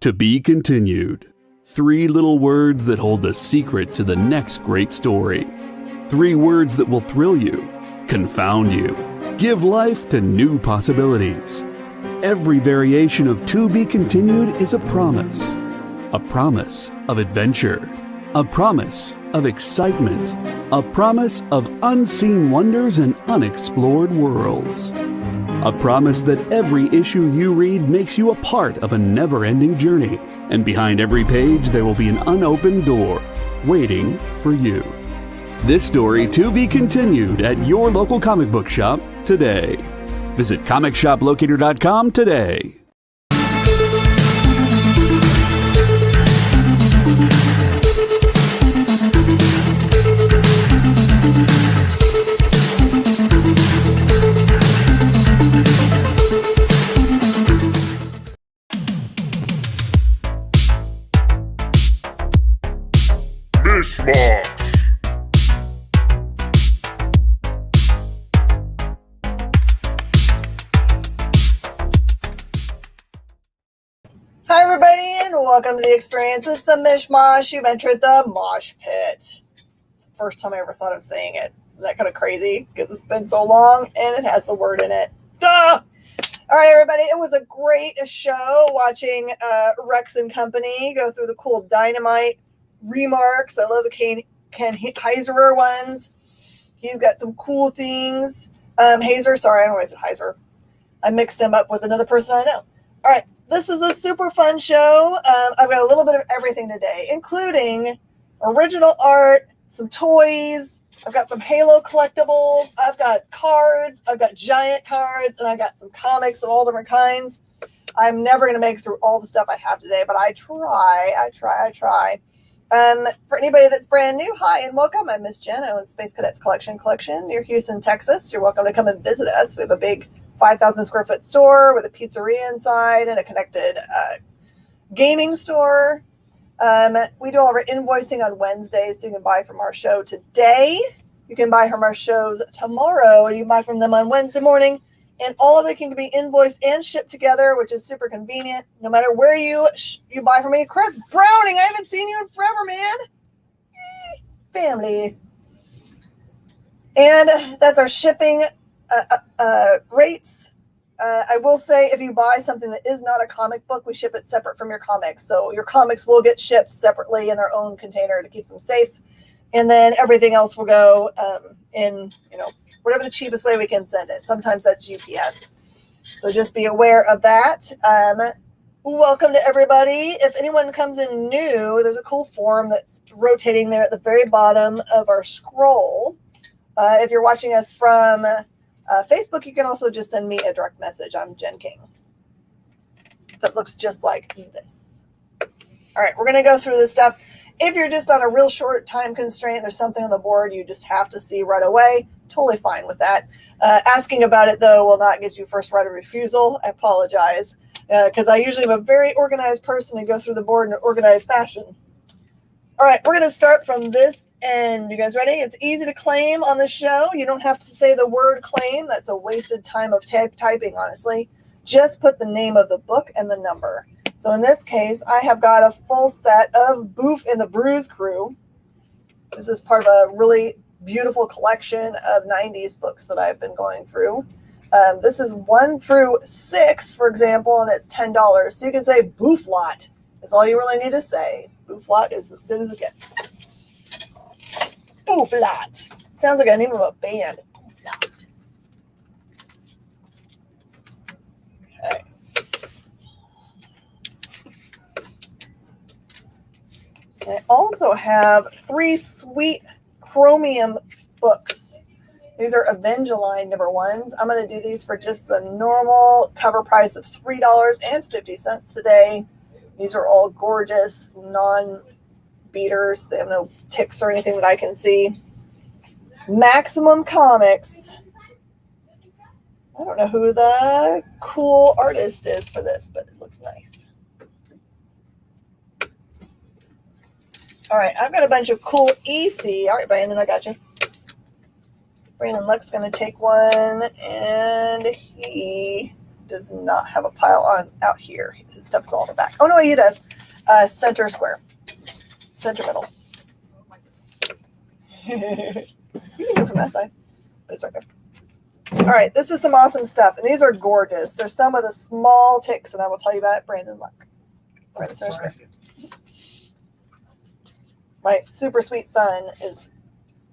To be continued. 3 little words that hold the secret to the next great story. 3 words that will thrill you, confound you, give life to new possibilities. Every variation of To Be Continued is a promise of adventure, a promise of excitement, a promise of unseen wonders and unexplored worlds. A promise that every issue you read makes you a part of a never-ending journey, and behind every page there will be an unopened door waiting for you. This story to be continued at your local comic book shop today. Visit comicshoplocator.com today. Mish Mosh. Hi everybody and welcome to the experience. It's the Mish Mosh. You've entered the Mosh Pit. It's the first time I ever thought of saying it. Is that kind of crazy? Because it's been so long and it has the word in it. Duh! All right, everybody. It was a great show watching Rex and company go through the cool Dynamite remarks. I love the Ken Heiserer ones. He's got some cool things. Hazer, sorry, I don't know why I said Heiser. I mixed him up with another person I know. All right. This is a super fun show. I've got a little bit of everything today, including original art, some toys. I've got some Halo collectibles. I've got cards. I've got giant cards, and I've got some comics of all different kinds. I'm never going to make it through all the stuff I have today, but I try. For anybody that's brand new, hi and welcome. I'm Miss Jen. I own Space Cadets Collection near Houston, Texas. You're welcome to come and visit us. We have a big 5,000 square foot store with a pizzeria inside and a connected gaming store. We do all of our invoicing on Wednesdays, so you can buy from our show today. You can buy from our shows tomorrow, or you can buy from them on Wednesday morning. And all of it can be invoiced and shipped together, which is super convenient, no matter where you buy from me. Chris Browning, I haven't seen you in forever, man. Family. And that's our shipping rates. I will say if you buy something that is not a comic book, we ship it separate from your comics. So your comics will get shipped separately in their own container to keep them safe. And then everything else will go in, whatever the cheapest way we can send it. Sometimes that's UPS. So just be aware of that. Welcome to everybody. If anyone comes in new, there's a cool form that's rotating there at the very bottom of our scroll. If you're watching us from Facebook, you can also just send me a direct message. I'm Jen King. That looks just like this. All right, we're going to go through this stuff. If you're just on a real short time constraint, there's something on the board you just have to see right away. Totally fine with that. Asking about it, though, will not get you first right of refusal. I apologize, because I usually am a very organized person and go through the board in an organized fashion. All right, we're going to start from this end. You guys ready? It's easy to claim on the show. You don't have to say the word claim. That's a wasted time of typing, honestly. Just put the name of the book and the number. So in this case, I have got a full set of Boof and the Bruise Crew. This is part of a really beautiful collection of 90s books that I've been going through. This is 1 through 6, for example, and it's $10. So you can say Boof Lot. That's all you really need to say. Boof Lot is as good as it gets. Boof Lot. Sounds like a name of a band. Boof Lot. Okay. I also have 3 sweet chromium books. These are Evangeline #1s. I'm going to do these for just the normal cover price of $3.50 today. These are all gorgeous, non-beaters. They have no ticks or anything that I can see. Maximum Comics. I don't know who the cool artist is for this, but it looks nice. All right, I've got a bunch of cool EC. All right, Brandon, I got you. Brandon Luck's going to take one, and he does not have a pile on out here. His stuff is all in the back. Oh, no, he does. Center square. Center middle. You can go from that side. But it's right there. All right, this is some awesome stuff. And these are gorgeous. There's some of the small ticks, and I will tell you about it. Brandon Luck. All right, the center square. My super sweet son is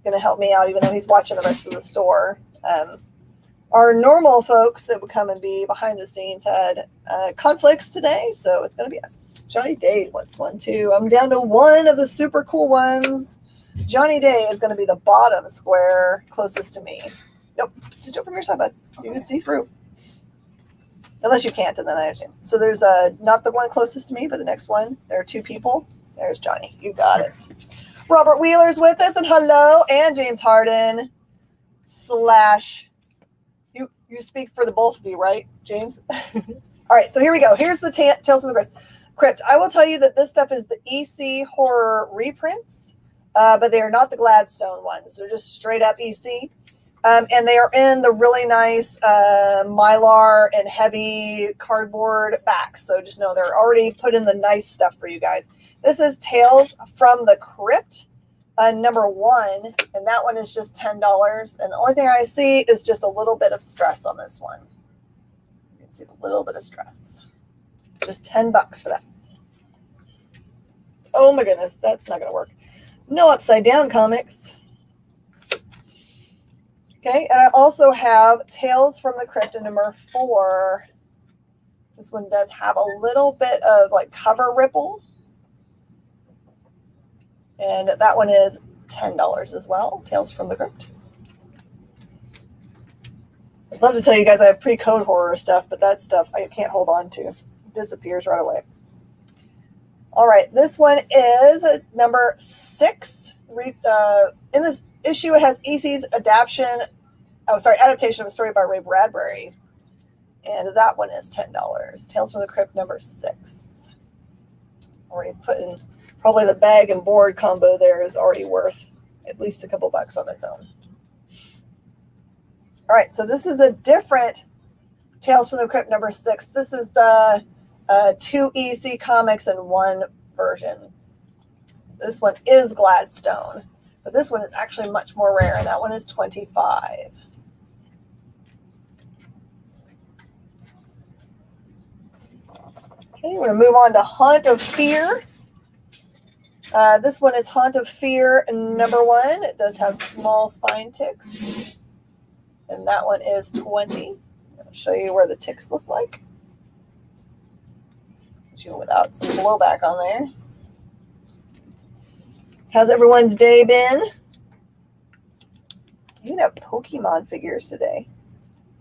going to help me out, even though he's watching the rest of the store. Our normal folks that would come and be behind the scenes had conflicts today, so it's going to be a Johnny Day. What's 1, 2? I'm down to one of the super cool ones. Johnny Day is going to be the bottom square closest to me. Nope, just do it from your side, bud. You can see through. Unless you can't, and then I understand. So there's not the one closest to me, but the next one. There are 2 people. There's Johnny. You got it. Robert Wheeler's with us, and hello, and James Harden / you speak for the both of you, right, James? All right, so here we go. Here's the Tales of the Crypt. I will tell you that this stuff is the EC horror reprints, but they are not the Gladstone ones. They're just straight up EC. And they are in the really nice mylar and heavy cardboard backs. So just know they're already put in the nice stuff for you guys. This is Tales from the Crypt, number 1. And that one is just $10. And the only thing I see is just a little bit of stress on this one. You can see the little bit of stress. Just $10 for that. Oh my goodness, that's not going to work. No upside down comics. Okay, and I also have Tales from the Crypt number 4. This one does have a little bit of like cover ripple. And that one is $10 as well, Tales from the Crypt. I'd love to tell you guys I have pre-code horror stuff, but that stuff I can't hold on to. It disappears right away. All right, this one is number 6. In this issue, it has EC's adaptation of a story by Ray Bradbury. And that one is $10. Tales from the Crypt number 6. Already put in, probably the bag and board combo there is already worth at least a couple bucks on its own. All right, so this is a different Tales from the Crypt number 6. This is the 2 EC comics in 1 version. This one is Gladstone, but this one is actually much more rare, and that one is $25. Okay, we're going to move on to Haunt of Fear. This one is Haunt of Fear number 1. It does have small spine ticks, and that one is $20. I'll show you where the ticks look like. Without some blowback on there. How's everyone's day been? You even have Pokemon figures today.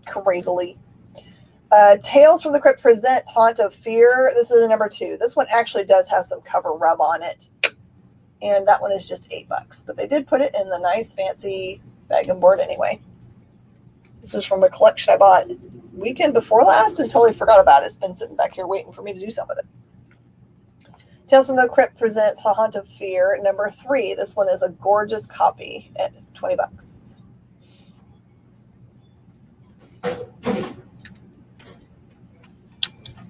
Crazily. Tales from the Crypt presents Haunt of Fear. This is the number 2. This one actually does have some cover rub on it. And that one is just $8. But they did put it in the nice fancy bag and board anyway. This was from a collection I bought weekend before last and totally forgot about it. It's been sitting back here waiting for me to do something with it. Tales from the Crypt presents Haunt of Fear number 3. This one is a gorgeous copy at $20.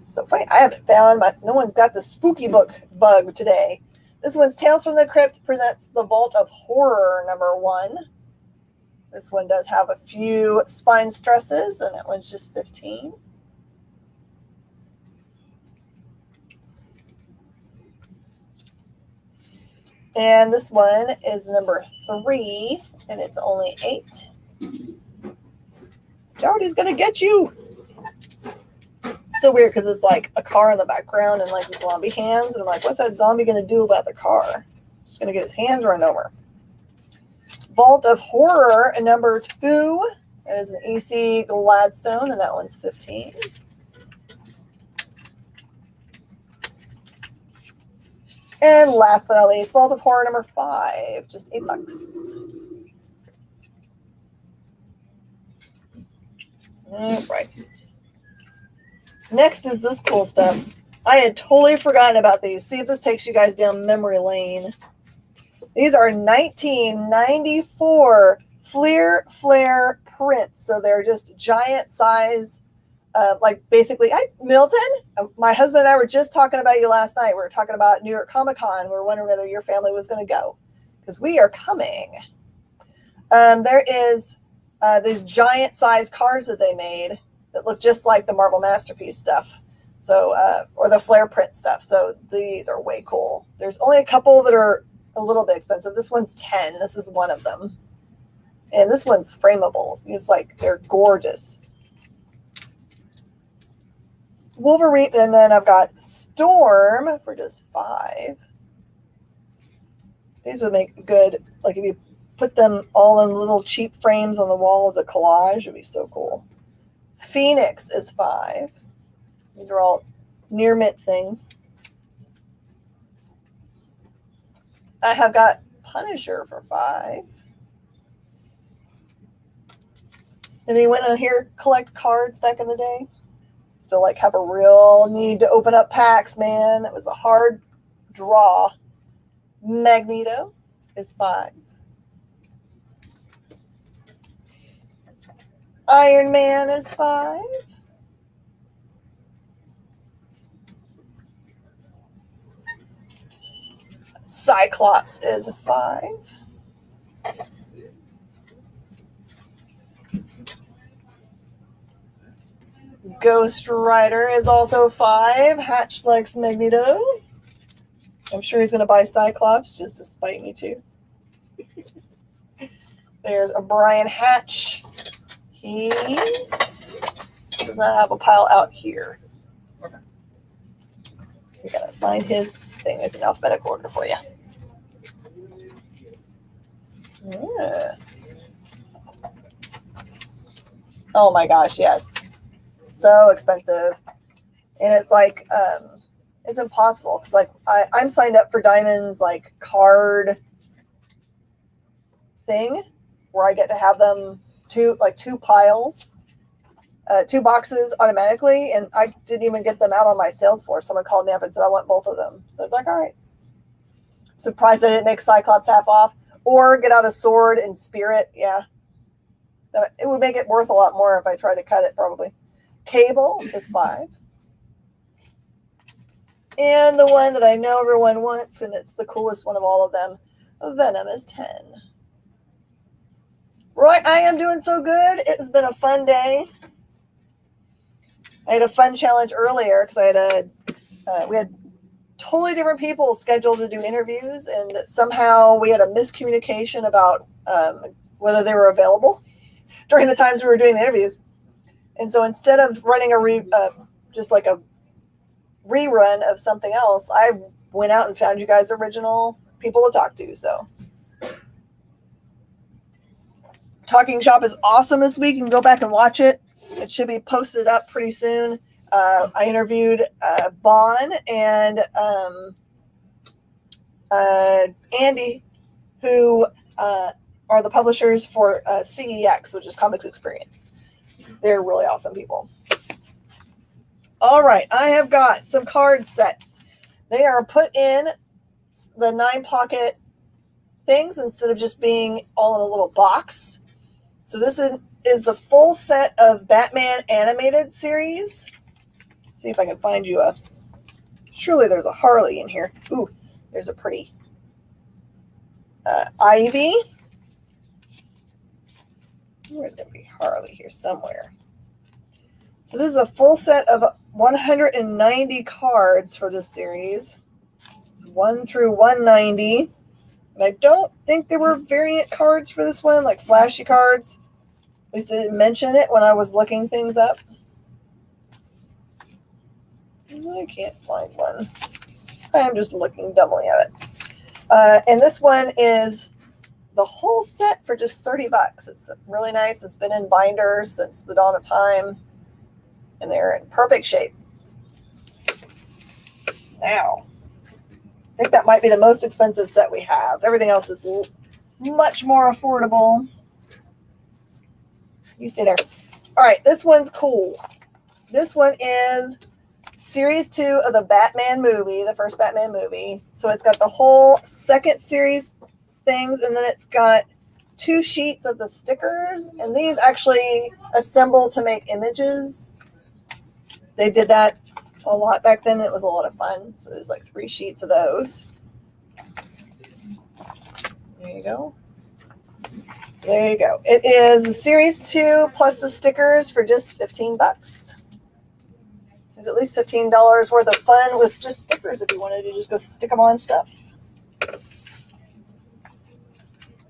So funny, I haven't found no one's got the spooky book bug today. This one's Tales from the Crypt presents The Vault of Horror number 1. This one does have a few spine stresses, and that one's just $15. And this one is number 3, and it's only $8. Jody's gonna get you. So weird because it's like a car in the background and like zombie hands, and I'm like, what's that zombie gonna do about the car? Just gonna get his hands run over. Vault of Horror number 2. That is an EC Gladstone, and that one's $15. And last but not least, Vault of Horror number 5, just $8. Right. Next is this cool stuff. I had totally forgotten about these. See if this takes you guys down memory lane. These are 1994 Flare prints. So they're just giant size like basically, Milton, my husband and I were just talking about you last night. We were talking about New York Comic Con. We were wondering whether your family was going to go because we are coming. There is these giant size cards that they made that look just like the Marvel Masterpiece stuff. So, or the flare print stuff. So these are way cool. There's only a couple that are a little bit expensive. This one's 10. This is one of them. And this one's frameable. It's like, they're gorgeous. Wolverine, and then I've got Storm for just 5. These would make good, like if you put them all in little cheap frames on the wall as a collage, it would be so cool. Phoenix is 5. These are all near mint things. I have got Punisher for 5. Anyone out here collect cards back in the day? Still like have a real need to open up packs, man. It was a hard draw. Magneto is 5. Iron Man is 5. Cyclops is 5. Ghost Rider is also 5. Hatch likes Magneto. I'm sure he's going to buy Cyclops just to spite me too. There's a Brian Hatch. He does not have a pile out here. We got to find his thing. It's in alphabetic order for you. Yeah. Oh my gosh, yes. So expensive. And it's like, it's impossible. Because like I'm signed up for Diamond's like card thing where I get to have them two piles, 2 boxes automatically. And I didn't even get them out on my Salesforce. Someone called me up and said, I want both of them. So it's like, all right. Surprised I didn't make Cyclops half off. Or get out a Sword and Spirit. Yeah. It would make it worth a lot more if I tried to cut it, probably. Cable is 5. And the one that I know everyone wants, and it's the coolest one of all of them, Venom is 10. Right, I am doing so good. It has been a fun day. I had a fun challenge earlier because we had totally different people scheduled to do interviews, and somehow we had a miscommunication about whether they were available during the times we were doing the interviews. And so instead of running just like a rerun of something else, I went out and found you guys original people to talk to. So Talking Shop is awesome this week. You can go back and watch it. It should be posted up pretty soon. I interviewed Bon and Andy, who are the publishers for CEX, which is Comics Experience. They're really awesome people. All right, I have got some card sets. They are put in the 9-pocket things instead of just being all in a little box. So this is the full set of Batman animated series. Let's see if I can find you surely there's a Harley in here. Ooh, there's a pretty Ivy. There's going to be Harley here somewhere. So this is a full set of 190 cards for this series. It's 1 through 190. And I don't think there were variant cards for this one, like flashy cards. At least I didn't mention it when I was looking things up. I can't find one. I'm just looking dumbly at it. And this one is the whole set for just $30. It's really nice. It's been in binders since the dawn of time. And they're in perfect shape. Now, I think that might be the most expensive set we have. Everything else is much more affordable. You stay there. All right, this one's cool. This one is Series 2 of the Batman movie, the first Batman movie. So it's got the whole second series things, and then it's got 2 sheets of the stickers. And these actually assemble to make images. They did that a lot back then. It was a lot of fun. So there's like 3 sheets of those. There you go. There you go. It is series 2 plus the stickers for just $15. There's at least $15 worth of fun with just stickers if you wanted to just go stick them on stuff.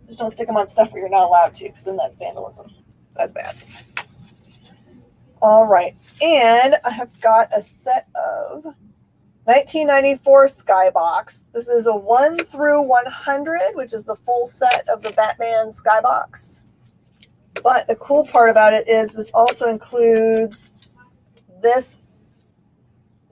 Just don't stick them on stuff where you're not allowed to, because then that's vandalism. So that's bad. All right. And I have got a set of 1994 Skybox. This is a 1 through 100, which is the full set of the Batman Skybox. But the cool part about it is this also includes this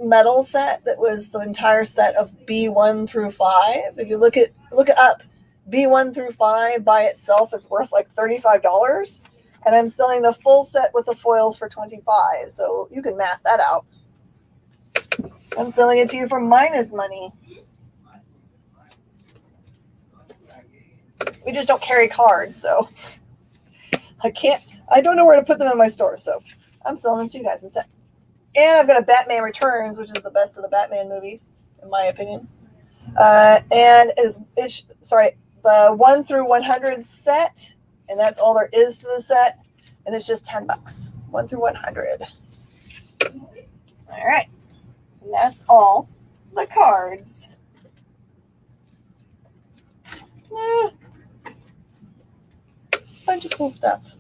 metal set that was the entire set of B1 through 5. If you look it up, B1 through 5 by itself is worth like $35. And I'm selling the full set with the foils for $25. So you can math that out. I'm selling it to you for minus money. We just don't carry cards, so I don't know where to put them in my store, so I'm selling them to you guys instead. And I've got a Batman Returns, which is the best of the Batman movies, in my opinion. And the 1 through 100 set, and that's all there is to the set, and it's just $10. 1 through 100. All right. And that's all the cards. Bunch of cool stuff.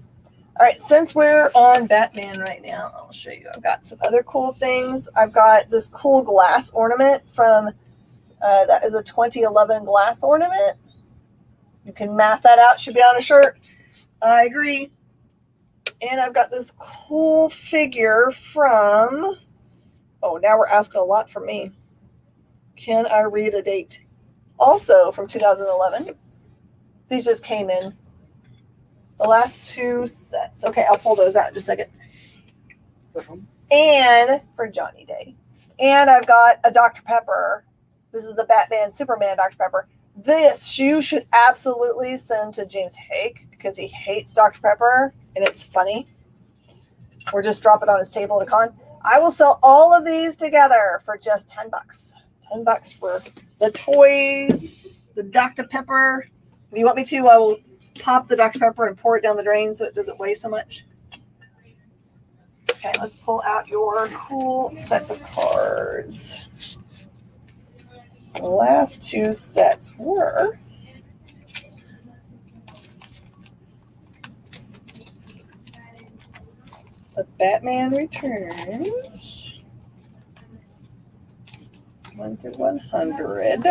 All right, since we're on Batman right now, I'll show you. I've got some other cool things. I've got this cool glass ornament from, that is a 2011 glass ornament. You can math that out. Should be on a shirt. I agree. And I've got this cool figure from... Oh, now we're asking a lot from me. Can I read a date? Also from 2011. These just came in. The last 2 sets. Okay, I'll pull those out in just a second. And for Johnny Day. And I've got a Dr. Pepper. This is the Batman Superman Dr. Pepper. This you should absolutely send to James Hake because he hates Dr. Pepper and it's funny. Or just drop it on his table at a con. I will sell all of these together for just $10. $10 for the toys, the Dr. Pepper. If you want me to, I will pop the Dr. Pepper and pour it down the drain so it doesn't weigh so much. Okay, let's pull out your cool sets of cards. So the last 2 sets were the Batman Returns, 1 through 100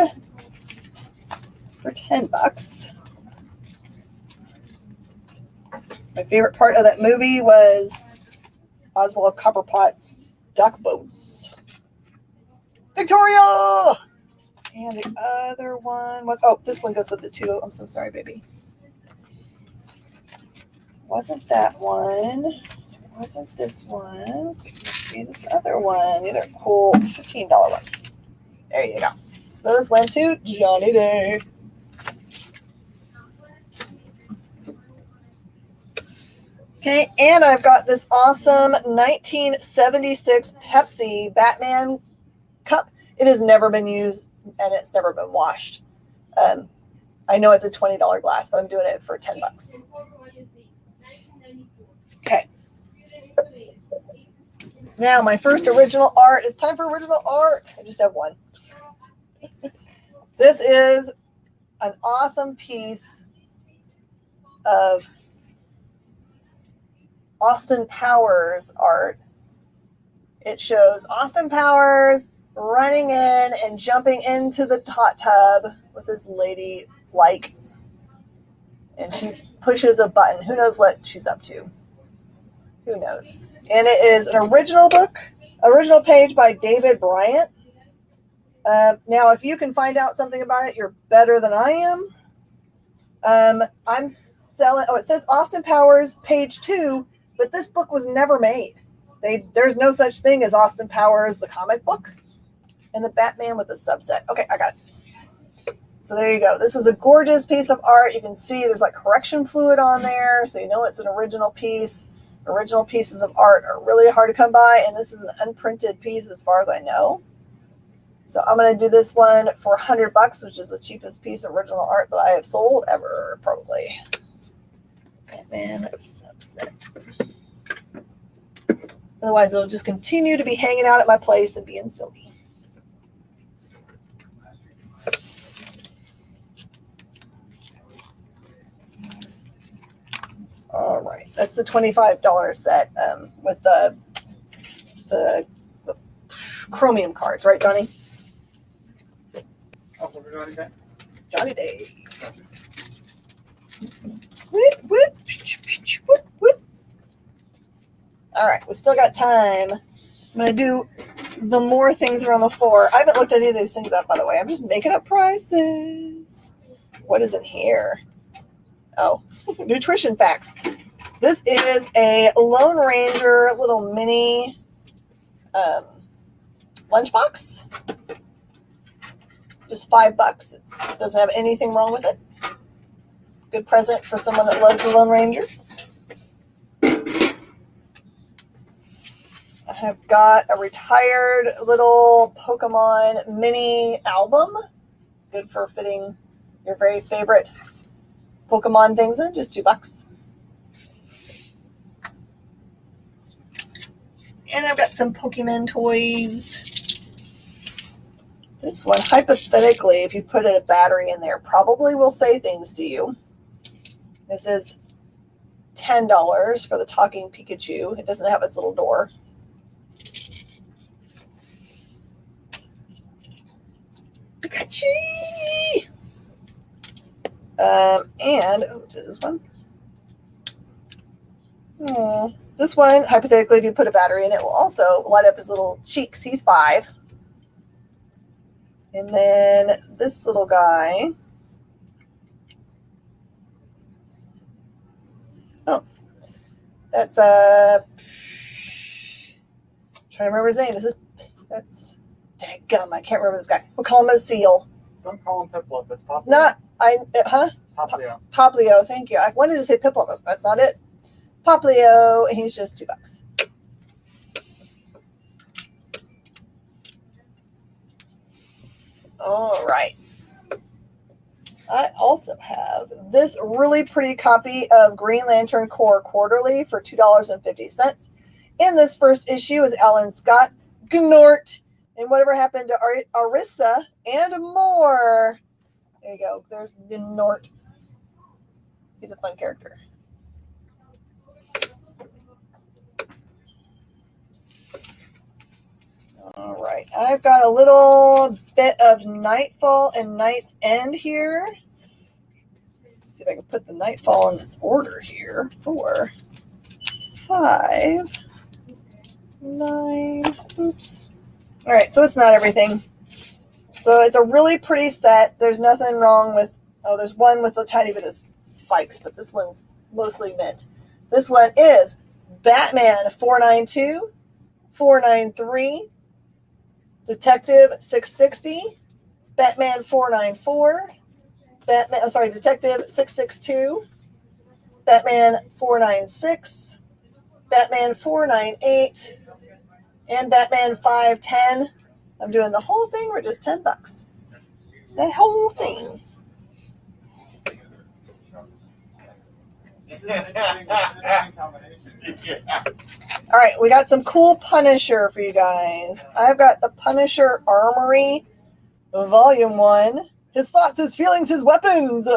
for $10. My favorite part of that movie was Oswald Copperpot's duck boats. Victoria! And the other one was, oh, this one goes with the 2. I'm so sorry, baby. Wasn't that one. Wasn't this one. So it must be this other one. The other cool $15 one. There you go. Those went to Johnny Day. Okay, and I've got this awesome 1976 Pepsi Batman cup. It has never been used and it's never been washed. I know it's a $20 glass, but I'm doing it for $10. Okay. Now, my first original art. It's time for original art. I just have one. This is an awesome piece of Austin Powers art. It shows Austin Powers running in and jumping into the hot tub with this lady and she pushes a button. Who knows what she's up to? Who knows? And it is an original book, original page by David Bryant. Now, if you can find out something about it, you're better than I am. I'm selling, it says Austin Powers, page 2, but this book was never made. There's no such thing as Austin Powers, the comic book, and the Batman with the subset. Okay, I got it. So there you go. This is a gorgeous piece of art. You can see there's like correction fluid on there, so you know it's an original piece. Original pieces of art are really hard to come by, and this is an unprinted piece as far as I know. So I'm going to do this one for $100, which is the cheapest piece of original art that I have sold ever, probably. Batman subset. Otherwise, it'll just continue to be hanging out at my place and being silly. All right, that's the $25 set with the chromium cards, right, Johnny? Also for Johnny Day. Johnny Day. Whip, whip, whip, whip. All right, we still got time. I'm going to do the more things are on the floor. I haven't looked any of these things up, by the way. I'm just making up prices. What is in here? Oh, nutrition facts. This is a Lone Ranger little mini lunchbox. Just $5. It doesn't have anything wrong with it. Good present for someone that loves the Lone Ranger. I have got a retired little Pokemon mini album. Good for fitting your very favorite Pokemon things in. Just $2. And I've got some Pokemon toys. This one, hypothetically, if you put a battery in there, probably will say things to you. This is $10 for the talking Pikachu. It doesn't have its little door. Pikachu! And, this one. Oh, this one, hypothetically, if you put a battery in it, will also light up his little cheeks. He's $5. And then this little guy. Oh, that's trying to remember his name. That's dadgum. I can't remember this guy. We'll call him a seal. Don't call him Piplup. It's Poplio. It's not. Poplio. Poplio. Thank you. I wanted to say Piplup, but that's not it. Poplio. He's just $2. All right. I also have this really pretty copy of Green Lantern Corps Quarterly for $2.50. In this first issue is Alan Scott, Gnort, and whatever happened to Arissa, and more. There you go. There's Gnort. He's a fun character. All right, I've got a little bit of Nightfall and Night's End here. Let's see if I can put the Nightfall in its order here. 4, 5, 9. Oops. All right, so it's not everything. So it's a really pretty set. There's nothing wrong with, there's one with a tiny bit of spikes, but this one's mostly mint. This one is Batman 492, 493, Detective 660, Batman 494, Detective 662, Batman 496, Batman 498, and Batman 510. I'm doing the whole thing for just $10. The whole thing. All right, we got some cool Punisher for you guys. I've got the Punisher Armory, Volume 1. His thoughts, his feelings, his weapons.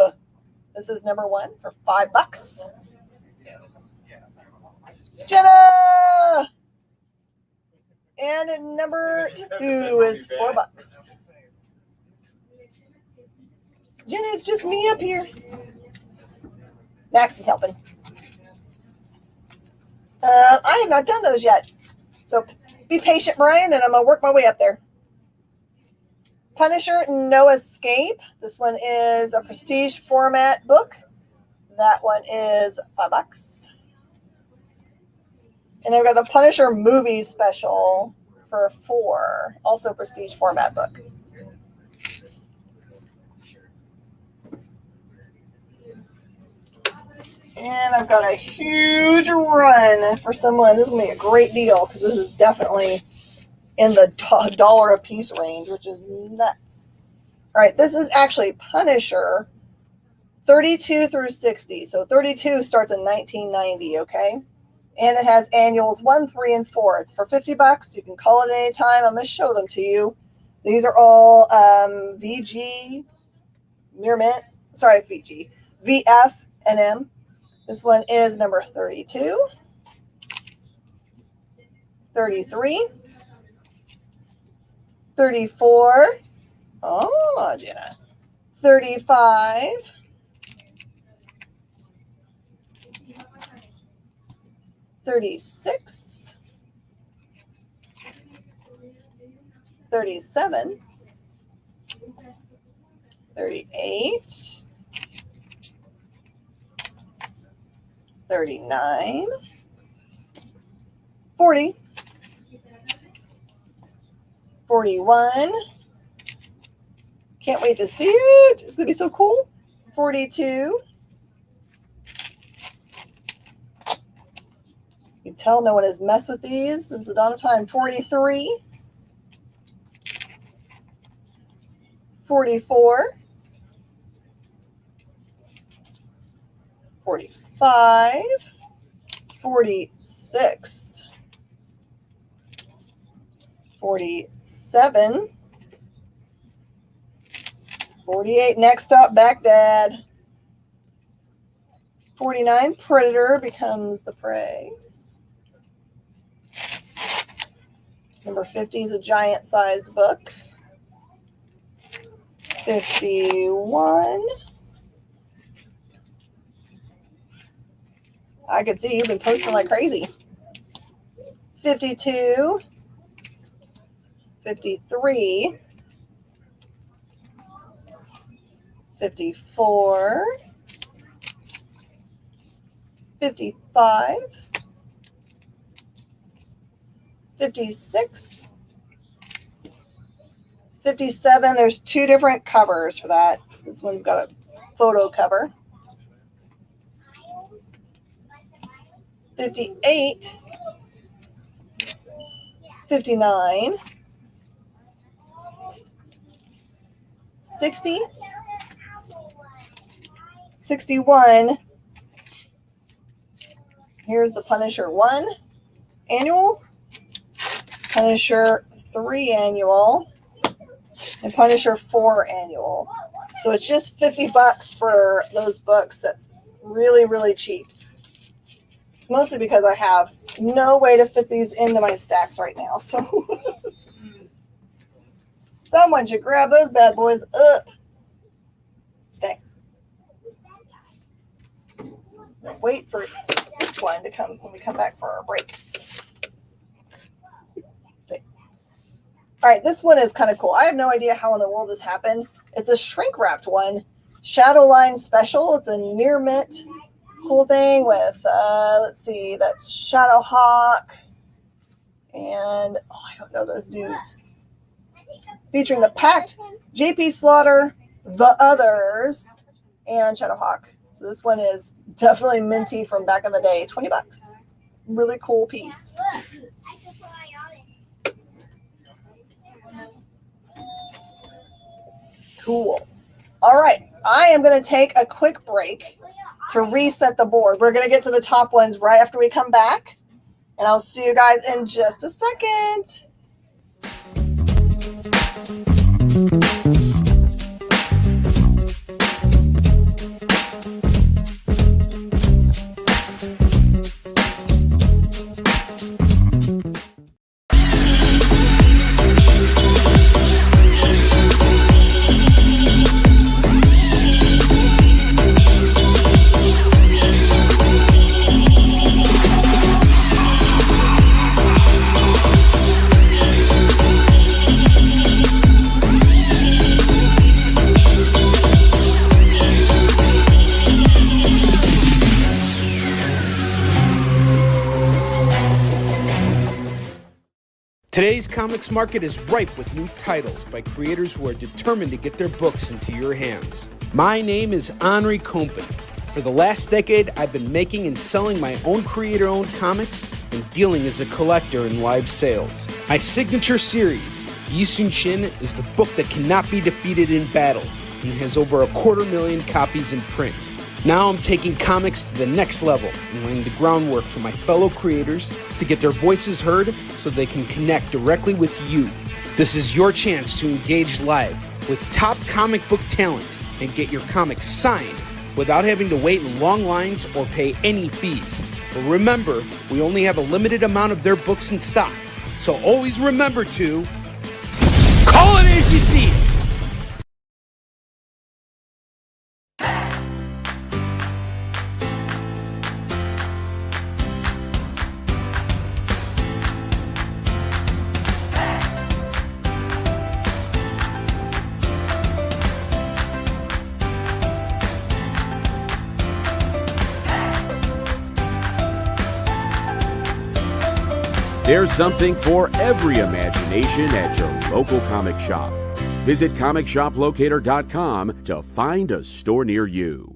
This is number 1 for $5. Jenna! And number 2 is $4. Jenna, it's just me up here. Max is helping. I have not done those yet. So be patient, Brian, and I'm going to work my way up there. Punisher No Escape. This one is a prestige format book. That one is $5. And I've got the Punisher movie special for $4. Also prestige format book. And I've got a huge run for someone. This is going to be a great deal because this is definitely in the $1 a piece range, which is nuts. All right, this is actually Punisher 32 through 60. So 32 starts in 1990, okay? And it has annuals 1, 3, and 4. It's for $50. You can call it any time. I'm going to show them to you. These are all VG, Mirmint, sorry, VG, VF, and M. This one is number 32, 33, 34. Oh, Jenna. 35. 36. 37. 38. 39, 40, 41. Can't wait to see it. It's going to be so cool. 42. You can tell no one has messed with these since the dawn of time. 43, 44, 45, 46, 47, 48. Next up, Baghdad. 49, Predator becomes the prey. Number 50 is a giant-sized book. 51. I could see you've been posting like crazy. 52, 53, 54, 55, 56, 57. There's two different covers for that. This one's got a photo cover. 58, 59, 60, 61. Here's the Punisher 1 annual, Punisher 3 annual, and Punisher 4 annual. So it's just $50 for those books. That's really, really cheap. It's mostly because I have no way to fit these into my stacks right now. So someone should grab those bad boys up. Stay. Wait for this one to come when we come back for our break. Stay. All right, this one is kind of cool. I have no idea how in the world this happened. It's a shrink wrapped one. Shadowline Special. It's a near mint. Cool thing with, let's see, that's Shadowhawk and, I don't know those dudes. Featuring the Pact, JP Slaughter, The Others, and Shadowhawk. So this one is definitely minty from back in the day. $20. Really cool piece. Cool. All right. I am going to take a quick break to reset the board. We're going to get to the top ones right after we come back. And I'll see you guys in just a second. Today's comics market is ripe with new titles by creators who are determined to get their books into your hands. My name is Henri Compen. For the last decade, I've been making and selling my own creator-owned comics and dealing as a collector in live sales. My signature series, Yi Sun Shin, is the book that cannot be defeated in battle and has over 250,000 copies in print. Now I'm taking comics to the next level and laying the groundwork for my fellow creators to get their voices heard so they can connect directly with you. This is your chance to engage live with top comic book talent and get your comics signed without having to wait in long lines or pay any fees. But remember, we only have a limited amount of their books in stock, so always remember to call it as you see it. There's something for every imagination at your local comic shop. Visit ComicShopLocator.com to find a store near you.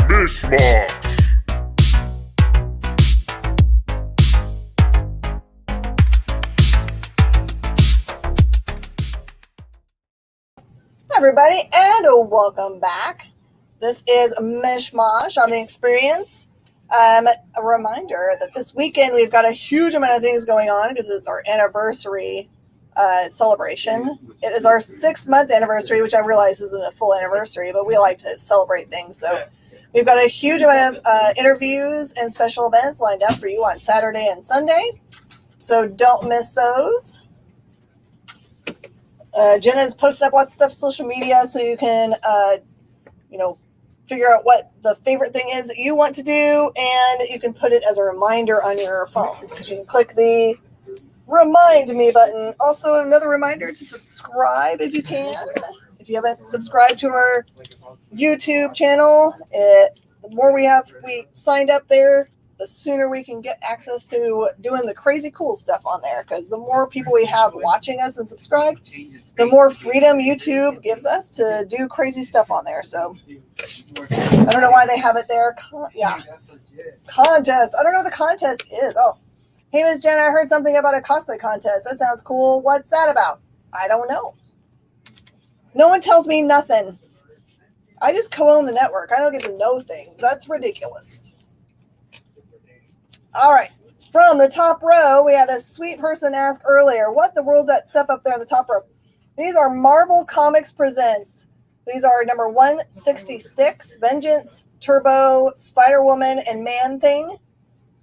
Mish Mosh. Hi everybody, and welcome back. This is Mish Mosh on the Experience. A reminder that this weekend we've got a huge amount of things going on because it's our anniversary celebration. It is our 6-month anniversary, which I realize isn't a full anniversary, but we like to celebrate things. So we've got a huge amount of interviews and special events lined up for you on Saturday and Sunday. So don't miss those. Jenna's posted up lots of stuff on social media so you can, figure out what the favorite thing is that you want to do, and you can put it as a reminder on your phone. Because you can click the Remind Me button. Also, another reminder to subscribe if you can. If you haven't subscribed to our YouTube channel, the more we signed up there, the sooner we can get access to doing the crazy cool stuff on there. Because the more people we have watching us and subscribed, the more freedom YouTube gives us to do crazy stuff on there. So I don't know why they have it there. Contest. I don't know what the contest is. Oh, hey, Miss Jenna, I heard something about a cosplay contest. That sounds cool. What's that about? I don't know. No one tells me nothing. I just co-own the network. I don't get to know things. That's ridiculous. All right. From the top row, we had a sweet person ask earlier, what the world's that stuff up there on the top row? These are Marvel Comics Presents. These are number 166, Vengeance, Turbo, Spider-Woman, and Man-Thing.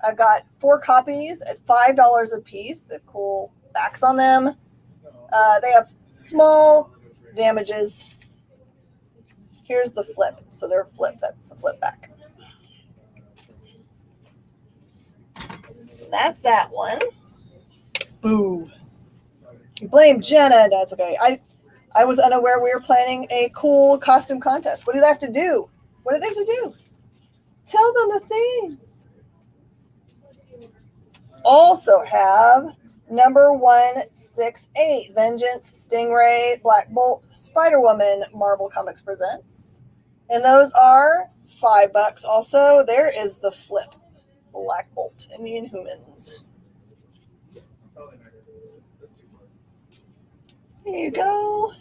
I've got 4 copies at $5 a piece. They have cool backs on them. They have small damages. Here's the flip. So they're flip. That's the flip back. That's that one. Boo. You blame Jenna. That's okay. I was unaware we were planning a cool costume contest. What do they have to do? What do they have to do? Tell them the things. Also have number 168, Vengeance, Stingray, Black Bolt, Spider-Woman, Marvel Comics Presents. And those are $5 also. There is the flip. Black Bolt and the Inhumans. Here you go.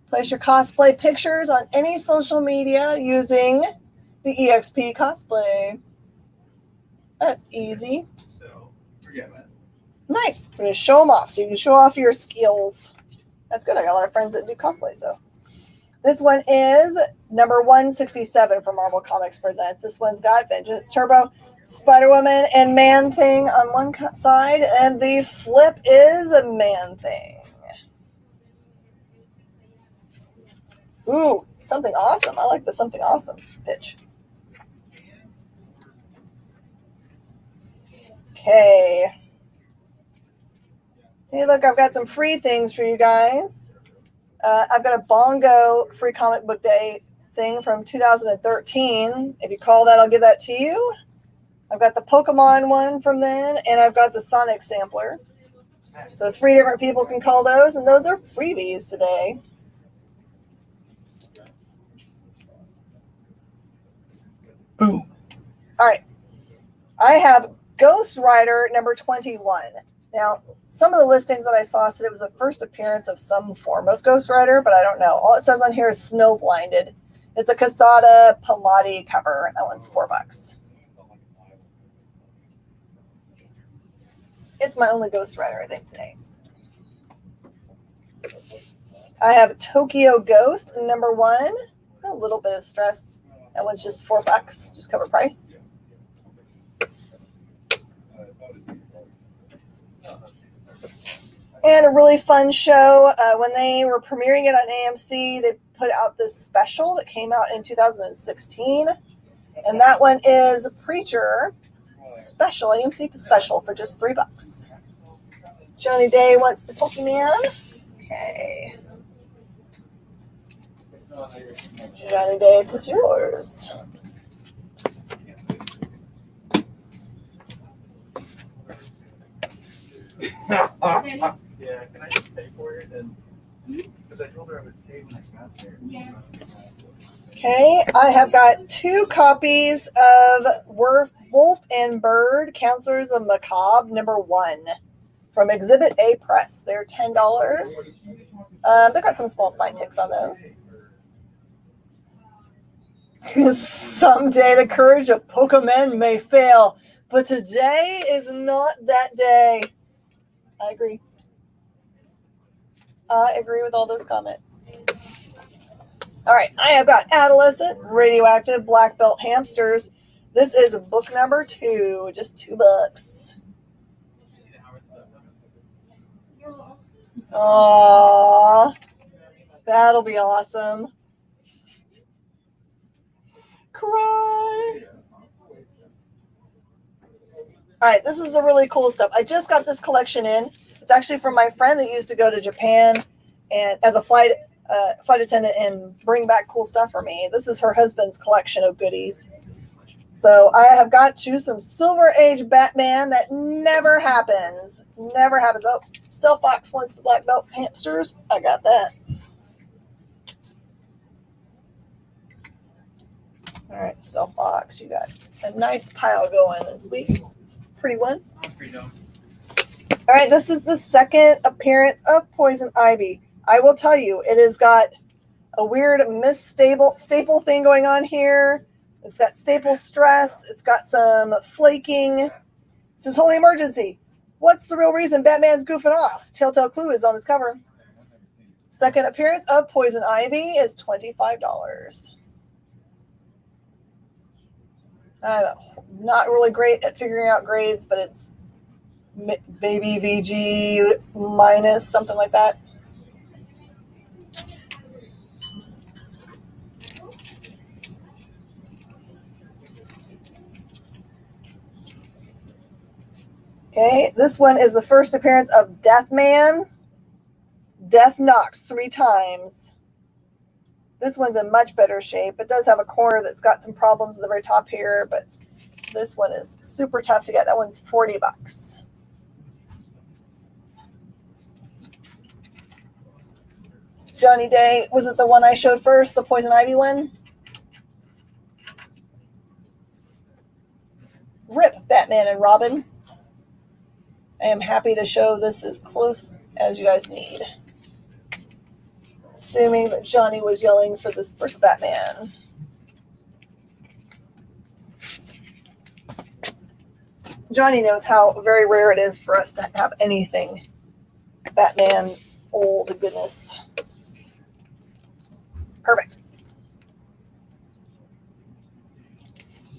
Place your cosplay pictures on any social media using the EXP cosplay. That's easy. Nice. We're going to show them off so you can show off your skills. That's good. I got a lot of friends that do cosplay, so. This one is number 167 for Marvel Comics Presents. This one's got Vengeance, Turbo, Spider-Woman, and Man-Thing on one side, and the flip is a Man-Thing. Ooh, something awesome. I like the something awesome pitch. Okay. Hey, look, I've got some free things for you guys. I've got a Bongo Free Comic Book Day thing from 2013. If you call that, I'll give that to you. I've got the Pokemon one from then, and I've got the Sonic sampler. So 3 different people can call those, and those are freebies today. Boom. All right. I have Ghost Rider number 21. Now, some of the listings that I saw said it was the first appearance of some form of Ghost Rider, but I don't know. All it says on here is Snow Blinded. It's a Casada Palmati cover. That one's $4. It's my only Ghost Rider, I think, today. I have Tokyo Ghost number 1. It's got a little bit of stress. That one's just $4, just cover price. And a really fun show. When they were premiering it on AMC, they put out this special that came out in 2016. And that one is Preacher Special, AMC Special for just $3. Johnny Day wants the Pokemon. Okay. Johnny Day, it's yours. Yeah, can I just pay for it? Because I told her I would pay when I got there. Yeah. Okay, I have got 2 copies of Wolf and Bird, Counselors of Macabre, number 1, from Exhibit A Press. They're $10. They've got some small spine ticks on those. Someday the courage of Pokemon may fail, but today is not that day. I agree. I agree with all those comments. All right, I have got Adolescent Radioactive Black Belt Hamsters. This is book number 2, just $2. Aww, that'll be awesome. Cry. All right, this is the really cool stuff. I just got this collection in. It's actually from my friend that used to go to Japan and as a flight attendant and bring back cool stuff for me. This is her husband's collection of goodies. So I have got you some Silver Age Batman that never happens. Never happens. Oh, Stealth Fox wants the Black Belt Hamsters. I got that. All right, Stealth Fox, you got a nice pile going this week. Pretty one. All right, this is the second appearance of Poison Ivy. I will tell you, it has got a weird staple thing going on here. It's got staple stress. It's got some flaking. It says Holy Emergency. What's the real reason Batman's goofing off? Telltale clue is on this cover. Second appearance of Poison Ivy is $25. I'm not really great at figuring out grades, but it's baby VG minus, something like that. Okay, this one is the first appearance of Deathman. Death knocks 3 times. This one's in much better shape. It does have a corner that's got some problems at the very top here, but this one is super tough to get. That one's $40. Johnny Day, was it the one I showed first, the Poison Ivy one? Rip Batman and Robin. I am happy to show this as close as you guys need. Assuming that Johnny was yelling for this first Batman. Johnny knows how very rare it is for us to have anything Batman old goodness. Perfect.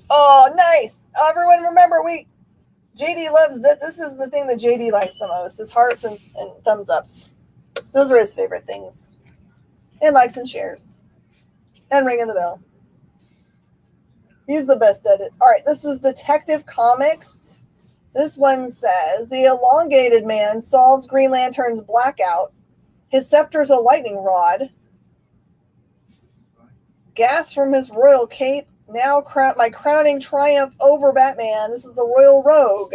Oh, nice. Everyone remember, JD loves this. This is the thing that JD likes the most, his hearts and thumbs ups. Those are his favorite things. And likes and shares. And ringing the bell. He's the best at it. All right, this is Detective Comics. This one says, the elongated man solves Green Lantern's blackout His scepter's a lightning rod. Gas from his royal cape. Now my crowning triumph over Batman. This is the Royal Rogue.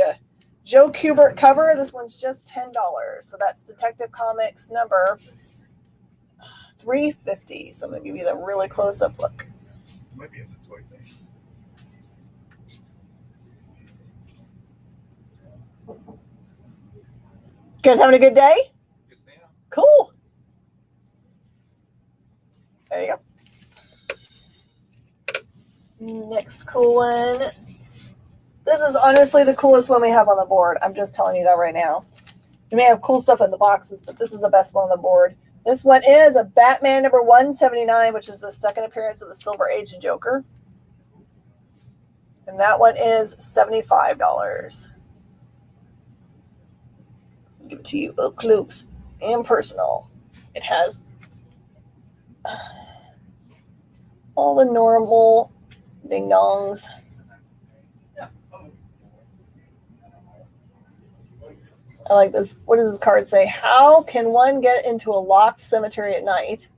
Joe Kubert cover. This one's just $10. So that's Detective Comics number 350. So I'm going to give you the really close-up look. Might be in the toy thing. You guys having a good day? Yes, ma'am. Cool. There you go. Next cool one. This is honestly the coolest one we have on the board. I'm just telling you that right now. We may have cool stuff in the boxes, but this is the best one on the board. This one is a Batman number 179, which is the second appearance of the Silver Age and Joker. And that one is $75. I'll give it to you up close and personal. It has all the normal ding-dongs. I like this. What does this card say? How can one get into a locked cemetery at night?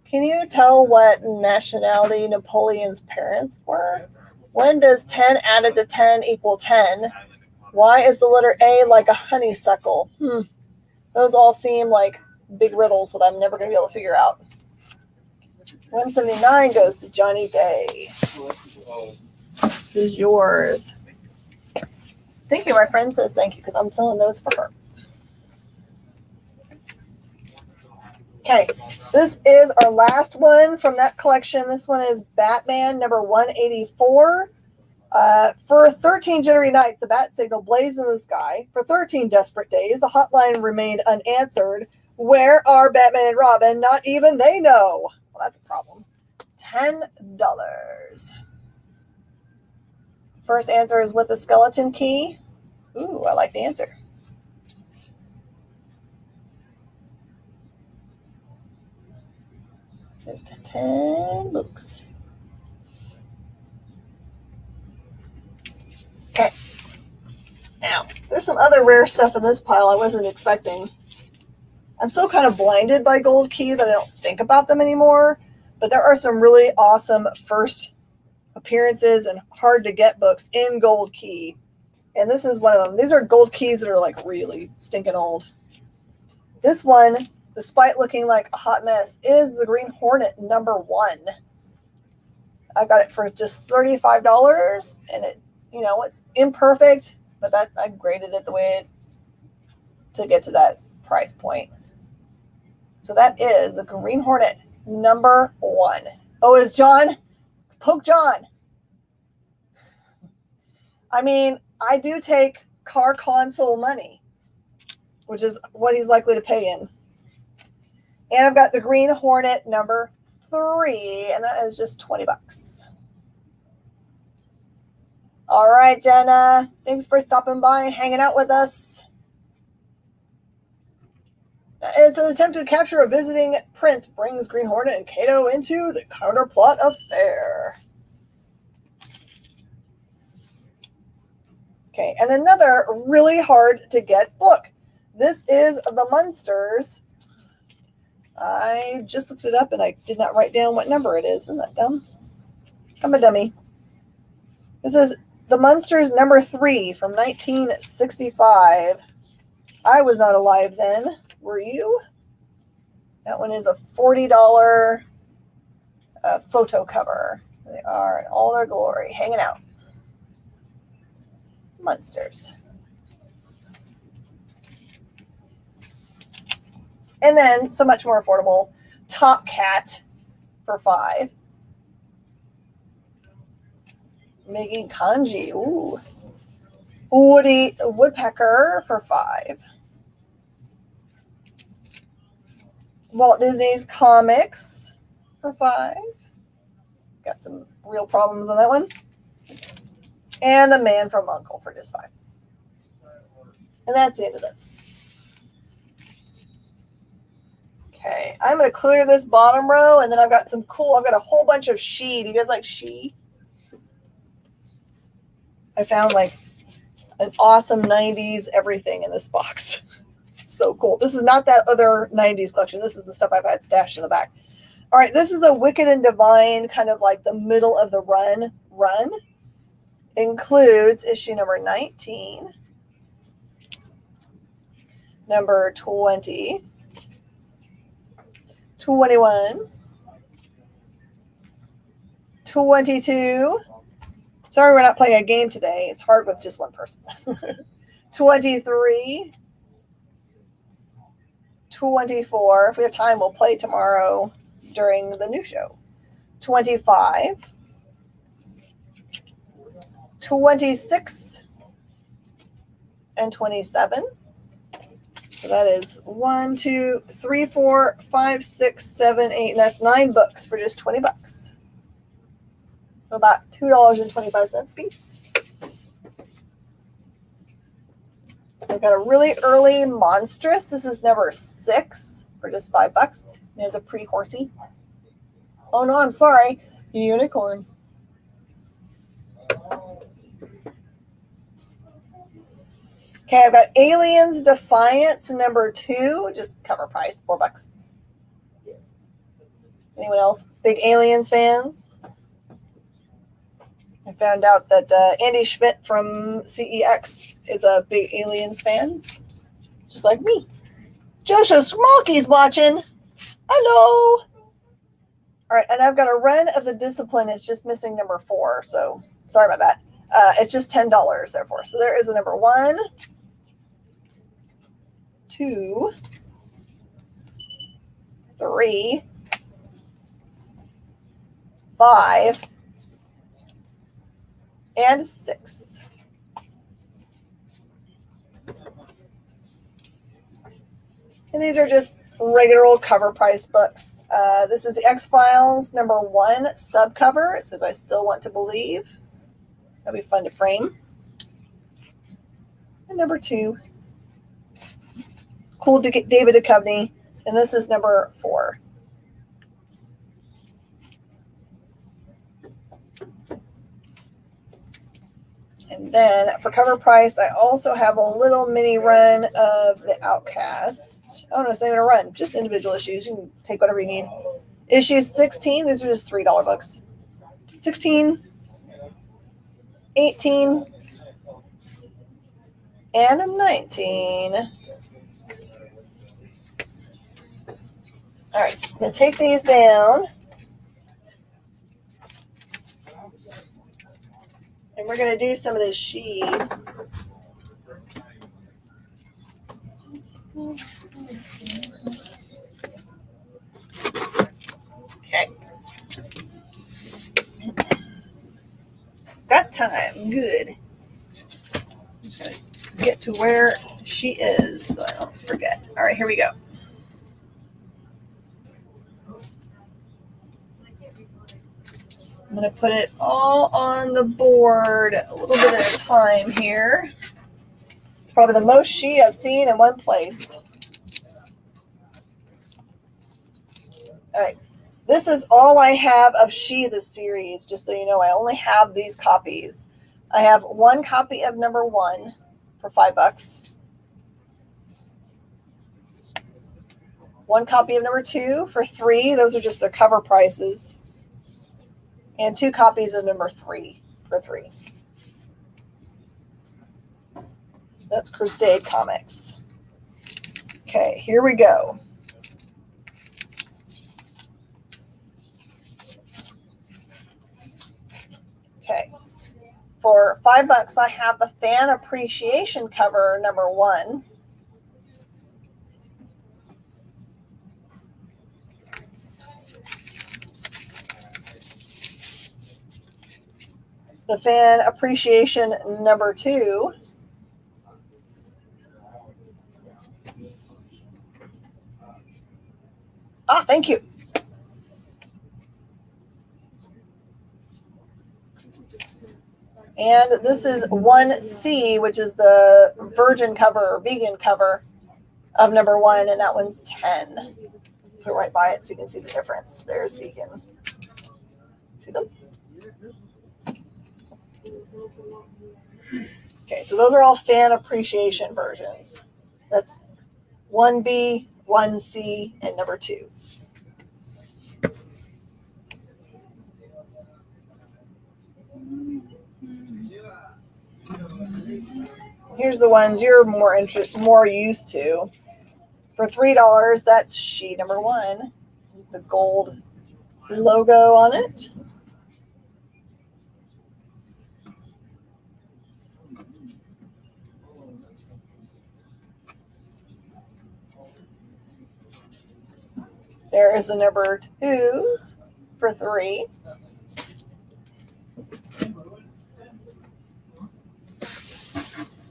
Can you tell what nationality Napoleon's parents were? When does 10 added to 10 equal 10? Why is the letter A like a honeysuckle? Those all seem like big riddles that I'm never going to be able to figure out. 179 goes to Johnny Day. This is yours. Thank you. My friend says thank you because I'm selling those for her. Okay, this is our last one from that collection. This one is Batman number 184. For 13 jittery nights, the bat signal blazed in the sky. For 13 desperate days, the hotline remained unanswered. Where are Batman and Robin? Not even they know. Well, that's a problem. $10. First answer is with a skeleton key. Ooh, I like the answer. It's 10 books. Okay. Now, there's some other rare stuff in this pile I wasn't expecting. I'm still kind of blinded by Gold Key that I don't think about them anymore, but there are some really awesome first appearances and hard to get books in Gold Key. And this is one of them. These are Gold Keys that are like really stinking old. This one, despite looking like a hot mess, is the Green Hornet number 1. I got it for just $35, and it, it's imperfect, but I graded it the way to get to that price point. So that is the Green Hornet number 1. Oh, is John? Poke John. I mean, I do take car console money, which is what he's likely to pay in. And I've got the Green Hornet number 3, and that is just $20. All right, Jenna. Thanks for stopping by and hanging out with us. That is an attempt to capture a visiting prince brings Green Hornet and Kato into the counterplot affair. Okay, and another really hard to get book. This is The Munsters. I just looked it up and I did not write down what number it is. Isn't that dumb? I'm a dummy. This is The Munsters number 3 from 1965. I was not alive then. Were you? That one is a $40 photo cover. They are in all their glory, hanging out. Munsters. And then, so much more affordable, Top Cat for $5. Making Kanji. Ooh. Woody Woodpecker for $5. Walt Disney's Comics for $5. Got some real problems on that one. And The Man from U.N.C.L.E. for just $5. And that's the end of those. Okay, I'm going to clear this bottom row, and then I've got a whole bunch of She. Do you guys like She? I found like an awesome 90s everything in this box. so cool. This is not that other 90s collection. This is the stuff I've had stashed in the back. All right, this is a Wicked and Divine, kind of like the middle of the run. Includes issue number 19, number 20, 21, 22. Sorry, we're not playing a game today. It's hard with just one person. 23, 24. If we have time, we'll play tomorrow during the new show. 25, 26, and 27. So that is 1, 2, 3, 4, 5, 6, 7, 8, and that's 9 books for just $20. So about $2.25 a piece. We've got a really early Monstrous. This is number 6 for just $5. It has a pre-horsey. Oh no, I'm sorry. Unicorn. Okay, I've got Aliens Defiance number 2, just cover price, $4. Anyone else? Big Aliens fans? I found out that Andy Schmidt from CEX is a big Aliens fan, just like me. Joshua Smokey's watching. Hello. All right, and I've got a run of the Discipline. It's just missing number 4, so sorry about that. It's just $10, therefore. So there is a number 1, 2, 3, 5, and 6. And these are just regular old cover price books. This is the X-Files number 1 subcover. It says, "I still want to believe." That'll be fun to frame. And number 2, cool David Duchovny. And this is number 4. And then for cover price, I also have a little mini run of The Outcast. Oh, no, it's not even a run, just individual issues. You can take whatever you need. Issue 16, these are just $3 books. 16, 18, and 19. All right, I'm going to take these down. And we're going to do some of this sheet. Okay. Got time. Good. Okay. Get to where she is so I don't forget. All right, here we go. I'm going to put it all on the board a little bit at a time here. It's probably the most she I've seen in one place. All right. This is all I have of She, the series, just so you know. I only have these copies. I have 1 copy of number 1 for $5. 1 copy of number 2 for $3. Those are just their cover prices. And 2 copies of number 3 for $3. That's Crusade Comics. Okay, here we go. Okay, for $5, I have the Fan Appreciation cover number 1. The Fan Appreciation number 2. Ah, thank you. And this is 1C, which is the virgin cover or vegan cover of number 1, and that one's 10. Put it right by it so you can see the difference. There's vegan. See them? Okay, so those are all fan appreciation versions. That's 1B, 1C, and number 2. Here's the ones you're more used to. For $3, that's sheet number 1, the gold logo on it. There is the number 2s for $3.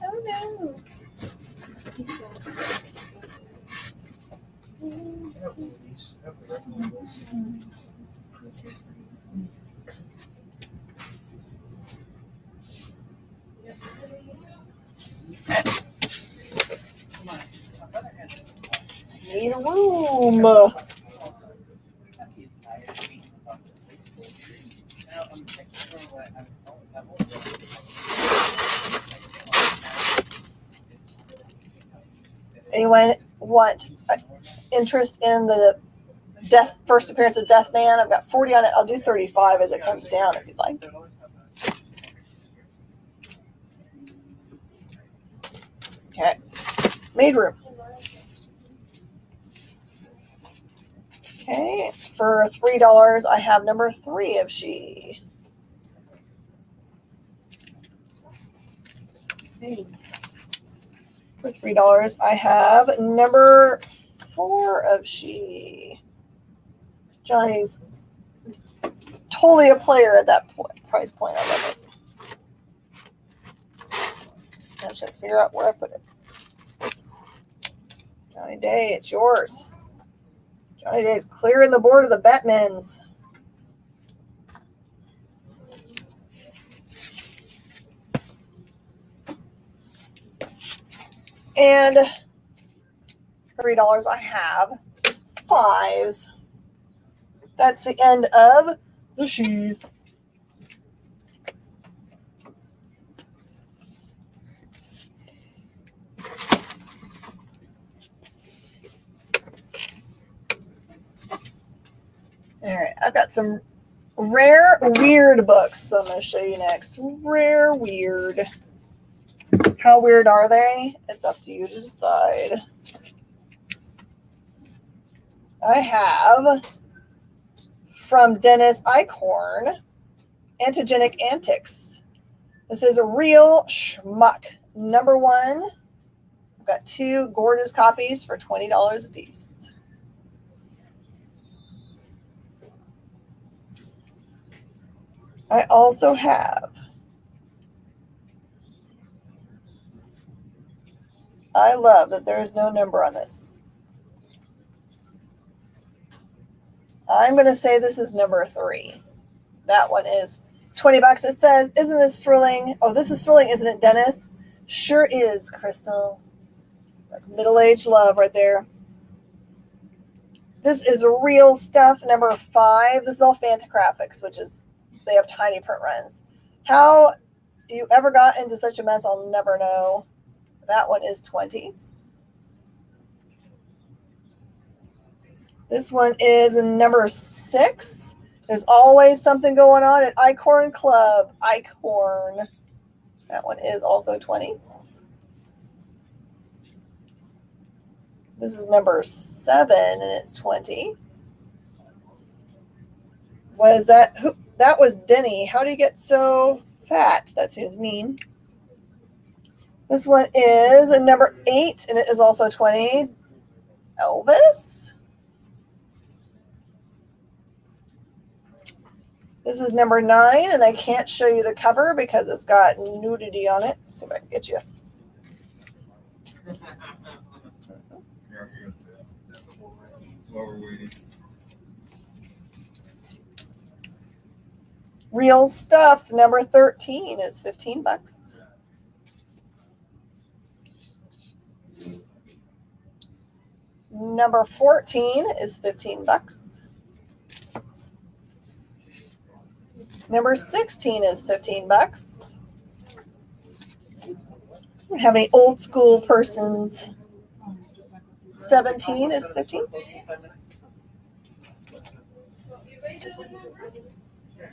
Oh no. Need a room. Anyone want interest in the first appearance of Death Man? I've got 40 on it. I'll do 35 as it comes down if you'd like. Okay. Made room. Okay. For $3, I have number 3 of She. For $3, I have number 4 of She. Johnny's totally a player at that price point. I love it. I should figure out where I put it. Johnny Day, it's yours. Johnny Day is clearing the board of the Batmans. And for $3, I have 5s. That's the end of the shoes. All right, I've got some rare weird books that I'm going to show you next. Rare weird. How weird are they? It's up to you to decide. I have from Dennis Eichhorn, Antigenic Antics. This is a real schmuck. Number 1. I've got 2 gorgeous copies for $20 a piece. I also have I love that there is no number on this. I'm going to say this is number 3. That one is $20. It says, isn't this thrilling? Oh, this is thrilling, isn't it, Dennis? Sure is, Crystal. Middle-aged love right there. This is real stuff, number 5. This is all Fantagraphics, which is, they have tiny print runs. How you ever got into such a mess, I'll never know. That one is 20. This one is number 6. There's always something going on at Eichhorn Club. Eichhorn. That one is also 20. This is number 7, and it's 20. Was that? Who? That was Denny. How do you get so fat? That seems mean. This one is a number 8, and it is also 20. Elvis. This is number 9, and I can't show you the cover because it's got nudity on it. Let's see if I can get you. Real stuff. Number 13 is $15. Number 14 is $15. Number 16 is $15. We don't have any old school persons. 17 is 15.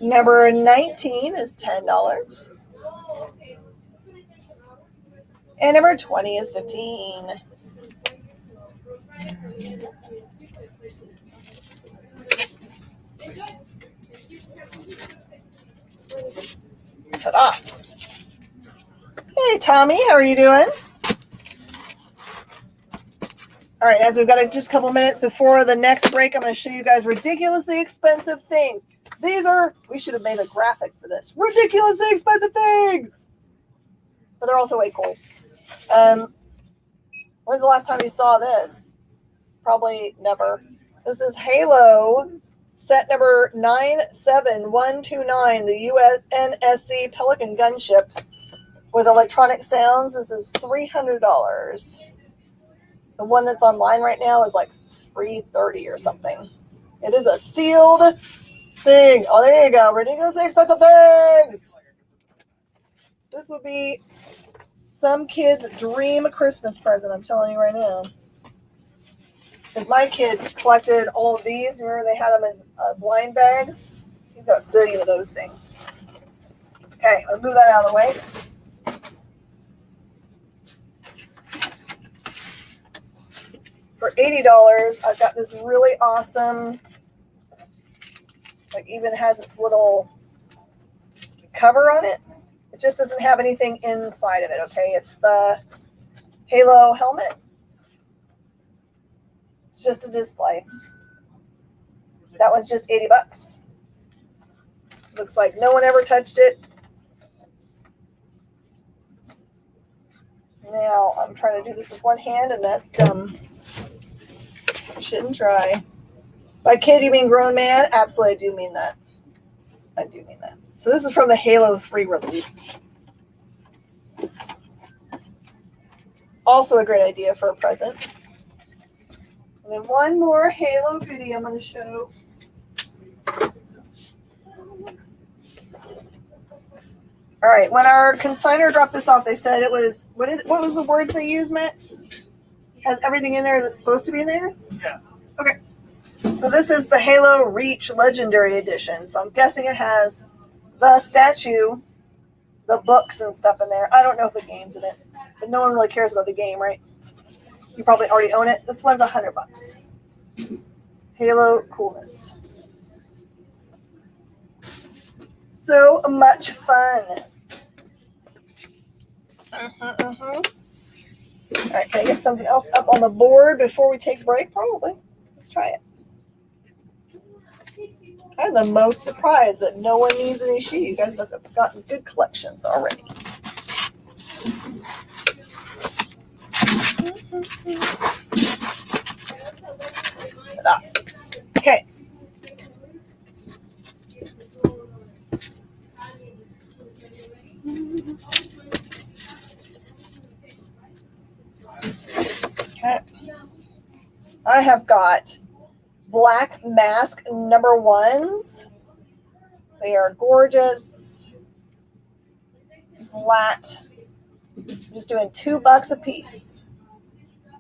Number 19 is $10. And number 20 is 15. Ta-da! Hey, Tommy, how are you doing? All right, as we've got just a couple minutes before the next break, I'm going to show you guys ridiculously expensive things. These are, we should have made a graphic for this. Ridiculously expensive things! But they're also way cool. When's the last time you saw this? Probably never. This is Halo set number 97129, the UNSC Pelican gunship with electronic sounds. This is $300. The one that's online right now is like $330 or something. It is a sealed thing. Oh, there you go. Ridiculously expensive things. This would be some kid's dream Christmas present, I'm telling you right now. Because my kid collected all of these. Remember they had them in blind bags? He's got a billion of those things. Okay, let's move that out of the way. For $80, I've got this really awesome, like even has its little cover on it. It just doesn't have anything inside of it, okay? It's the Halo helmet. It's just a display. That one's just $80. Looks like no one ever touched it. Now, I'm trying to do this with one hand, and that's dumb. Shouldn't try. By kid, you mean grown man? Absolutely, I do mean that. I do mean that. So this is from the Halo 3 release. Also a great idea for a present. And then one more Halo video I'm going to show. All right, when our consignor dropped this off, they said it was, what was the words they used, Max? Has everything in there that's supposed to be in there? Yeah. Okay. So this is the Halo Reach Legendary Edition. So I'm guessing it has the statue, the books and stuff in there. I don't know if the game's in it, but no one really cares about the game, right? You probably already own it. This one's $100. Halo coolness. So much fun. All right, can I get something else up on the board before we take a break? Probably. Let's try it. I'm the most surprised that no one needs any shoe. You guys must have gotten good collections already. Ta-da. Okay. Okay. I have got black mask number ones. They are gorgeous. Flat. I'm just doing $2 a piece.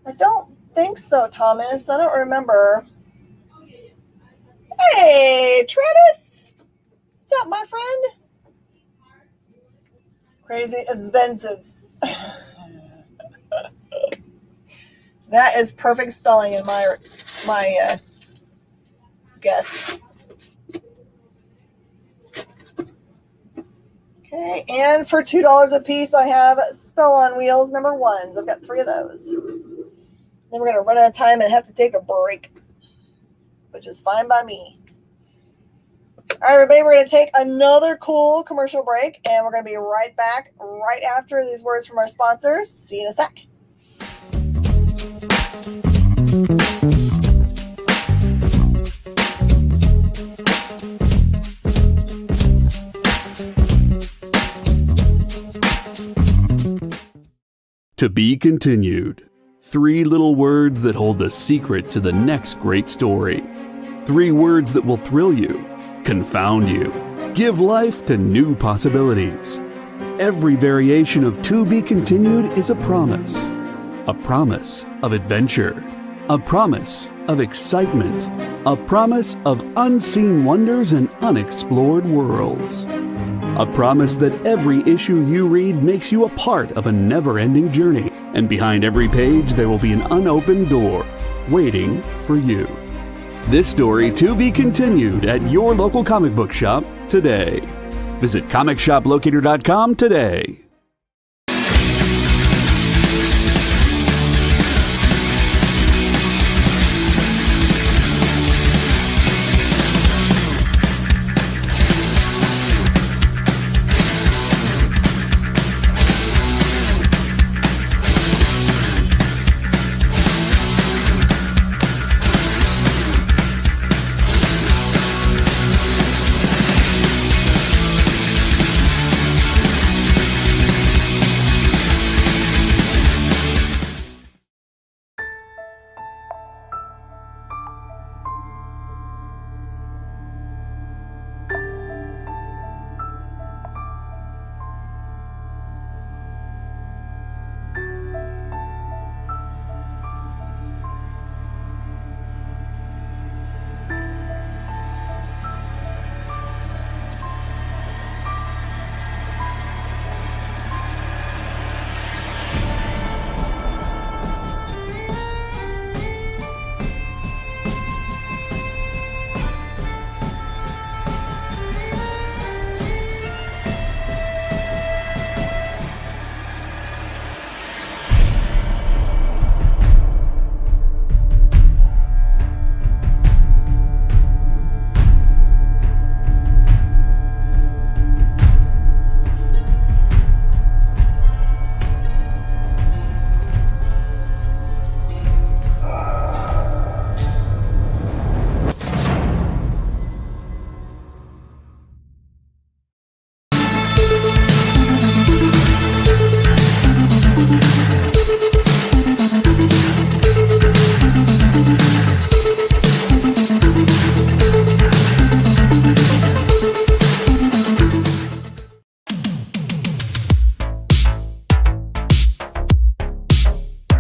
I don't think so, Thomas. I don't remember. Hey, Travis. What's up, my friend? Crazy expensives. That is perfect spelling in my guess. Okay, and for $2 a piece, I have Spell on Wheels number ones. I've got 3 of those. Then we're going to run out of time and have to take a break, which is fine by me. All right, everybody, we're going to take another cool commercial break, and we're going to be right back right after these words from our sponsors. See you in a sec. To be continued. 3 little words that hold the secret to the next great story. 3 words that will thrill you, confound you, give life to new possibilities. Every variation of To Be Continued is a promise of adventure. A promise of excitement. A promise of unseen wonders and unexplored worlds. A promise that every issue you read makes you a part of a never-ending journey. And behind every page there will be an unopened door waiting for you. This story to be continued at your local comic book shop today. Visit comicshoplocator.com today.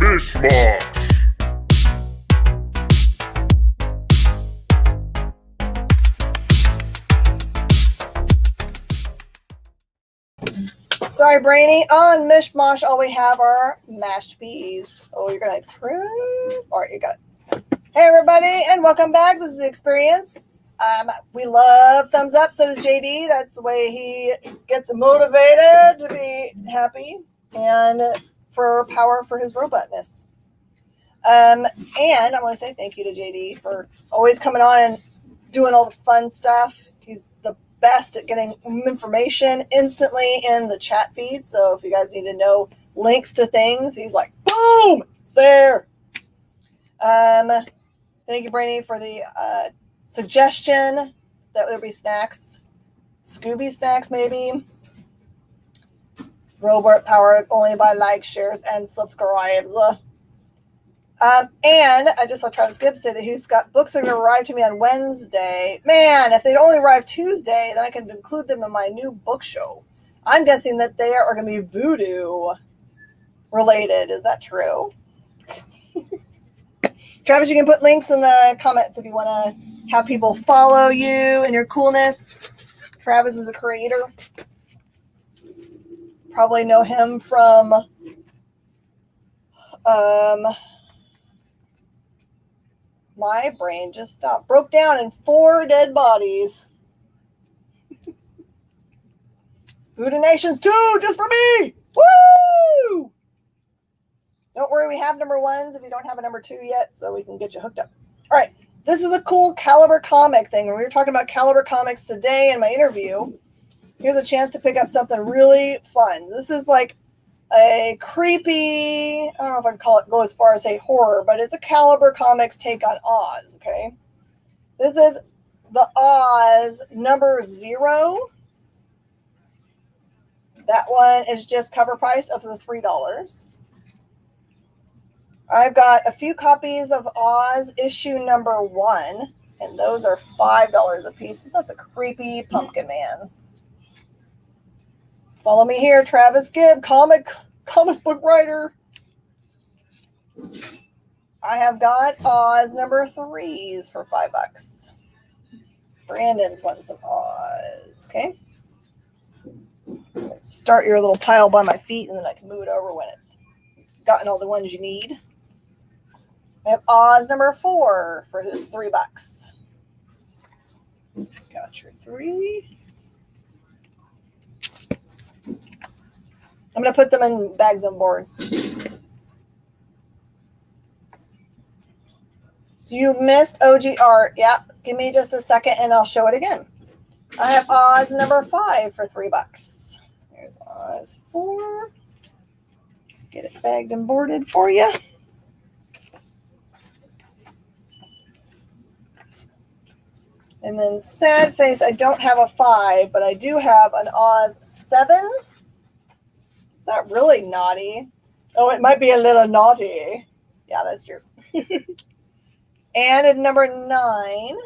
Mish Mosh. Sorry, Brainy. On Mish Mosh, all we have are mashed peas. Oh, you're going to trip. All right, you got it. Hey, everybody, and welcome back. This is The Experience. We love thumbs up. So does JD. That's the way he gets motivated to be happy and for power for his robotness. And I want to say thank you to JD for always coming on and doing all the fun stuff. He's the best at getting information instantly in the chat feed. So if you guys need to know links to things, he's like, boom, it's there. Thank you, Brainy, for the suggestion that there be snacks. Scooby snacks, maybe. Robot powered only by likes, shares, and subscribes. And I just saw Travis Gibbs say that he's got books that are going to arrive to me on Wednesday. Man, if they'd only arrive Tuesday, then I can include them in my new book show. I'm guessing that they are going to be voodoo related. Is that true? Travis, you can put links in the comments if you want to have people follow you and your coolness. Travis is a creator. Probably know him from my brain just stopped. Broke down in 4 dead bodies. Voodoo Nations 2, just for me! Woo! Don't worry, we have number 1s if you don't have a number 2 yet, so we can get you hooked up. All right, this is a cool Caliber comic thing. We were talking about Caliber comics today in my interview. Here's a chance to pick up something really fun. This is like a creepy, I don't know if I'd call it go as far as say horror, but it's a Caliber Comics take on Oz, okay? This is the Oz number 0. That one is just cover price of the $3. I've got a few copies of Oz issue number 1, and those are $5 a piece. That's a creepy pumpkin man. Follow me here, Travis Gibb, comic book writer. I have got Oz number 3s for $5. Brandon's wanting some Oz. Okay. Start your little pile by my feet, and then I can move it over when it's gotten all the ones you need. I have Oz number 4 for who's $3. Got your 3. I'm going to put them in bags and boards. You missed OG art. Yeah, give me just a second and I'll show it again. I have Oz number 5 for $3. There's Oz 4. Get it bagged and boarded for you. And then Sad Face, I don't have a 5, but I do have an Oz 7. It's not really naughty. Oh, it might be a little naughty. Yeah, that's your... And at number 9,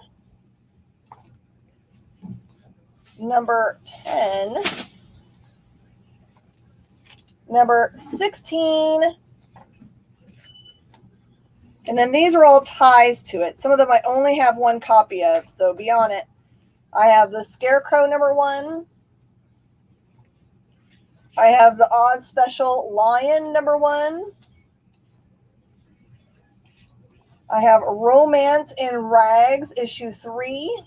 number 10, number 16, and then these are all ties to it. Some of them I only have one copy of, so be on it. I have the Scarecrow number 1. I have the Oz Special Lion number 1. I have Romance in Rags, issue 3.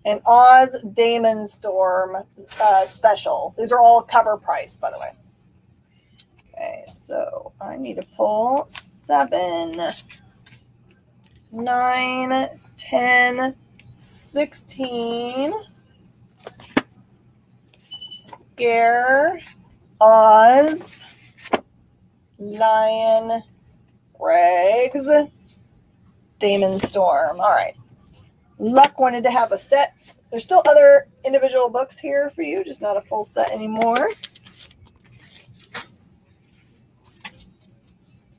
And Oz Damon Storm special. These are all cover price, by the way. Okay, so I need to pull 7, 9, 10, 16. Scare, Oz, Lion, Rags, Damon Storm. All right. Luck wanted to have a set. There's still other individual books here for you, just not a full set anymore.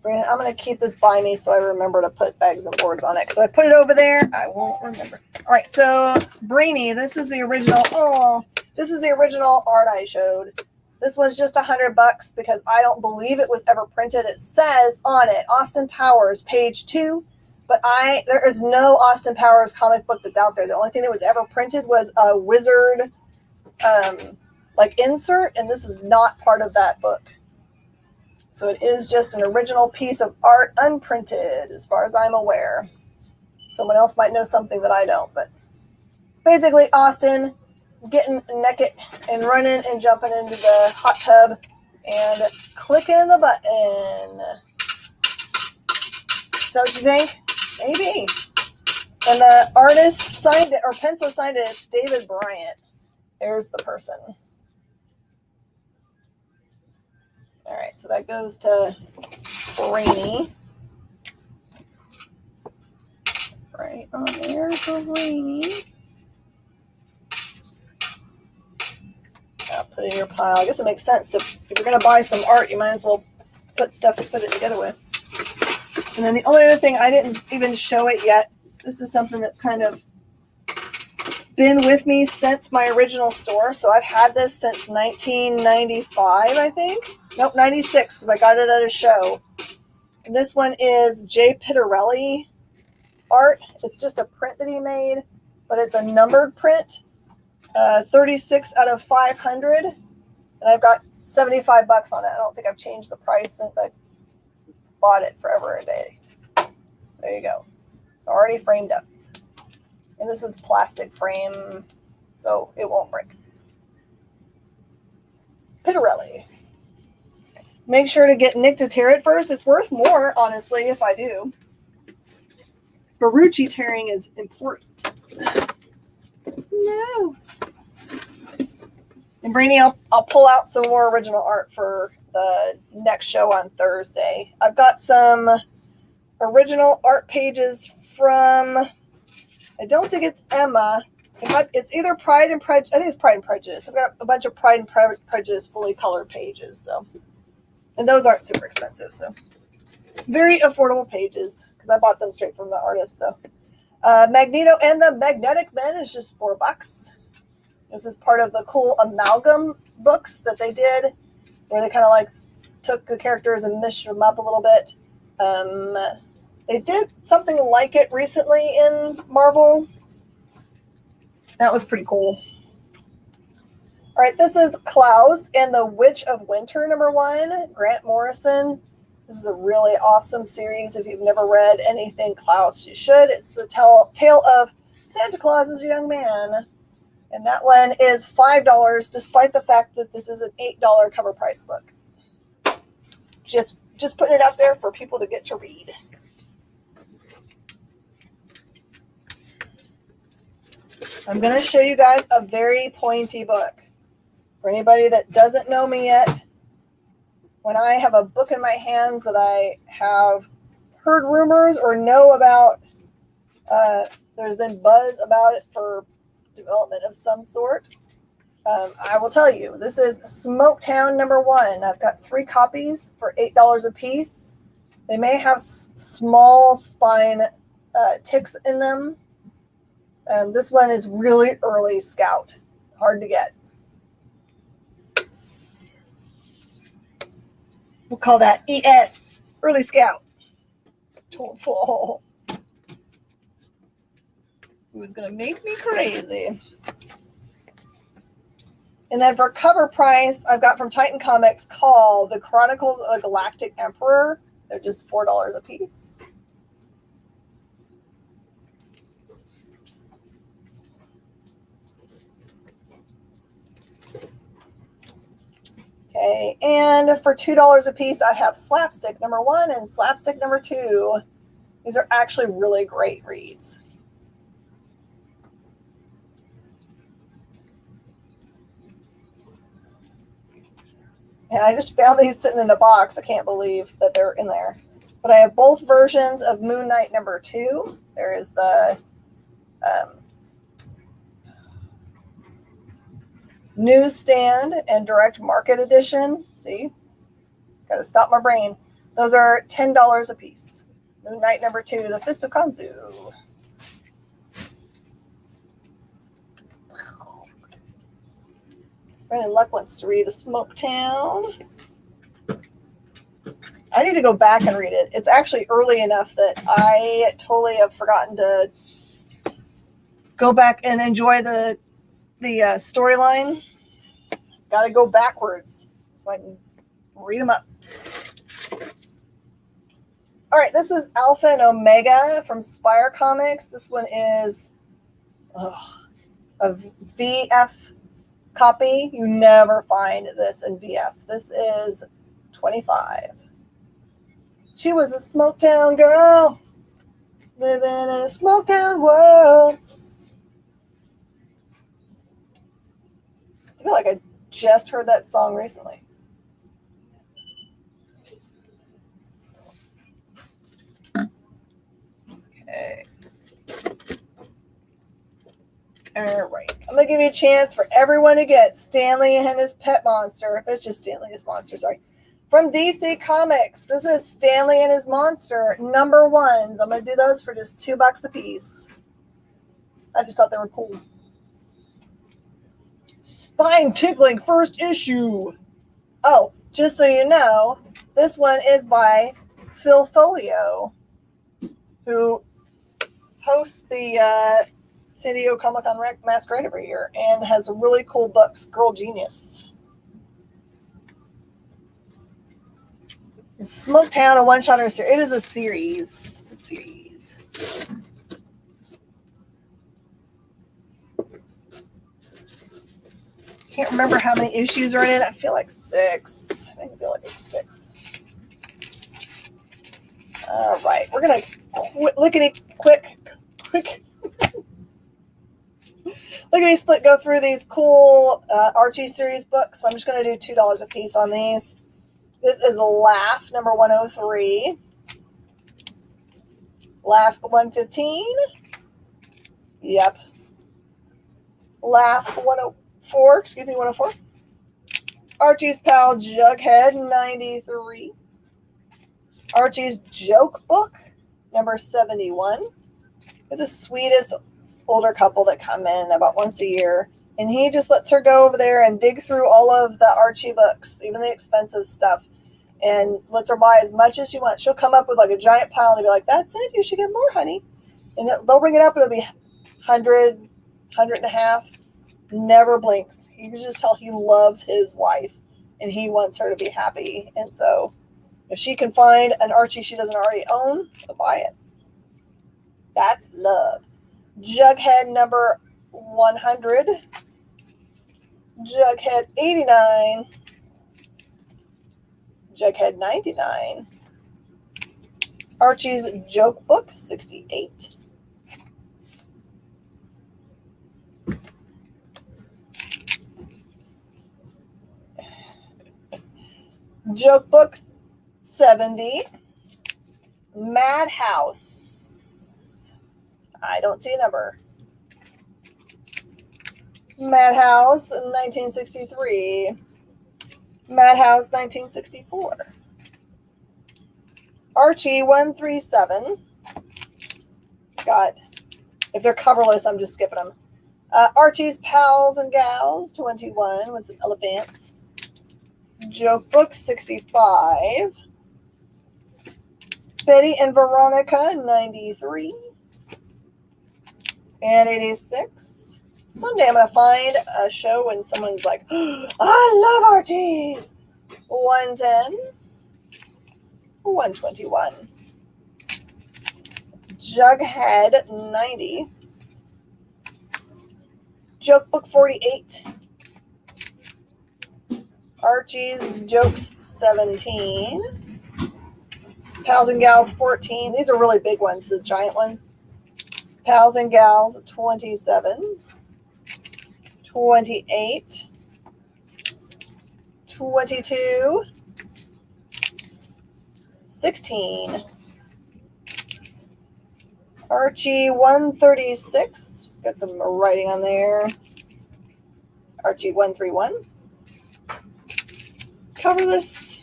Brandon, I'm going to keep this by me so I remember to put bags and boards on it. Because if I put it over there, I won't remember. All right, so Brainy, this is the original. Oh, this is the original art I showed. This one's just $100 because I don't believe it was ever printed. It says on it, Austin Powers, page 2. But there is no Austin Powers comic book that's out there. The only thing that was ever printed was a Wizard insert, and this is not part of that book. So it is just an original piece of art, unprinted, as far as I'm aware. Someone else might know something that I don't, but it's basically Austin getting naked and running and jumping into the hot tub and clicking the button. Is that what you think? Maybe. And the artist signed it, or pencil signed it. It's David Bryant. There's the person. All right, so that goes to Brainy. Right on there for Brainy. I'll put it in your pile. I guess it makes sense. If you're going to buy some art, you might as well put stuff to put it together with. And then the only other thing, I didn't even show it yet. This is something that's kind of been with me since my original store. So I've had this since 1995, I think. Nope, 96, because I got it at a show. And this one is Jay Pittarelli art. It's just a print that he made, but it's a numbered print. 36 out of 500. And I've got $75 on it. I don't think I've changed the price since I bought it forever a day. There you go. It's already framed up. And this is plastic frame, so it won't break. Pittarelli. Make sure to get Nick to tear it first. It's worth more, honestly, if I do. Barucci tearing is important. No. And Brainy, I'll pull out some more original art for the next show on Thursday. I've got some original art pages from, I don't think it's Emma. It's either Pride and Prejudice. I think it's Pride and Prejudice. I've got a bunch of Pride and Prejudice fully colored pages. So, and those aren't super expensive. So very affordable pages because I bought them straight from the artist. So Magneto and the Magnetic Men is just $4. This is part of the cool amalgam books that they did, where they kind of like took the characters and mished them up a little bit. They did something like it recently in Marvel. That was pretty cool. All right, this is Klaus and the Witch of Winter, #1, Grant Morrison. This is a really awesome series. If you've never read anything Klaus, you should. It's the tale of Santa Claus's young man. And that one is $5, despite the fact that this is an $8 cover price book. Just putting it out there for people to get to read. I'm going to show you guys a very pointy book. For anybody that doesn't know me yet, when I have a book in my hands that I have heard rumors or know about, there's been buzz about it for development of some sort, I will tell you, this is Smoketown #1. I've got 3 copies for $8 a piece. They may have small spine ticks in them. This one is really early Scout. Hard to get. We'll call that ES, Early Scout. Full. It was going to make me crazy. And then for cover price, I've got from Titan Comics called The Chronicles of a Galactic Emperor. They're just $4 a piece. Okay, and for $2 a piece, I have Slapstick #1 and Slapstick #2. These are actually really great reads. And I just found these sitting in a box. I can't believe that they're in there. But I have both versions of Moon Knight #2. There is the newsstand and direct market edition. See? Got to stop my brain. Those are $10 a piece. Moon Knight #2, The Fist of Kanzu. Brennan Luck wants to read A Smoketown. I need to go back and read it. It's actually early enough that I totally have forgotten to go back and enjoy the storyline. Got to go backwards so I can read them up. All right, this is Alpha and Omega from Spire Comics. This one is a VF copy. You never find this in VF. This is $25. She was a Smoketown girl living in a Smoketown world. I feel like I just heard that song recently. Okay. All right. I'm going to give you a chance for everyone to get Stanley and his pet monster. It's just Stanley and his monster, sorry. From DC Comics. This is Stanley and his monster, #1s. I'm going to do those for just $2 a piece. I just thought they were cool. Spine tickling first issue. Oh, just so you know, this one is by Phil Folio, who hosts the San Diego Comic-Con Masquerade every year and has really cool books, Girl Genius. It's Smoketown, a one-shot or series. It is a series. It's a series. Can't remember how many issues are in it. I feel like 6. I feel like it's 6. All right. We're going to quick lickety split go through these cool Archie series books. I'm just going to do $2 a piece on these. This is Laugh #103. Laugh 115. Yep. Laugh 104. Excuse me, 104. Archie's Pal Jughead 93. Archie's Joke Book #71. It's the sweetest older couple that come in about once a year. And he just lets her go over there and dig through all of the Archie books, even the expensive stuff. and lets her buy as much as she wants. She'll come up with like a giant pile and be like, that's it, you should get more, honey. And they'll bring it up and it'll be 100, 100 and a half. Never blinks. You can just tell he loves his wife and he wants her to be happy. And so if she can find an Archie she doesn't already own, she'll buy it. That's love. Jughead number 100. Jughead 89. Jughead 99. Archie's Joke Book 68. Joke Book 70. Madhouse. I don't see a number. Madhouse 1963. Madhouse 1964. Archie 137. God, if they're coverless, I'm just skipping them. Archie's Pals and Gals 21 with some elephants. Joke Book 65. Betty and Veronica 93. And 86. Someday I'm going to find a show when someone's like, oh, I love Archie's. 110. 121. Jughead 90. Joke Book 48. Archie's Jokes 17. Pals and Gals 14. These are really big ones, the giant ones. Pals and Gals 27. 28. 22. 16. Archie 136. Got some writing on there. Archie 131. Coverless.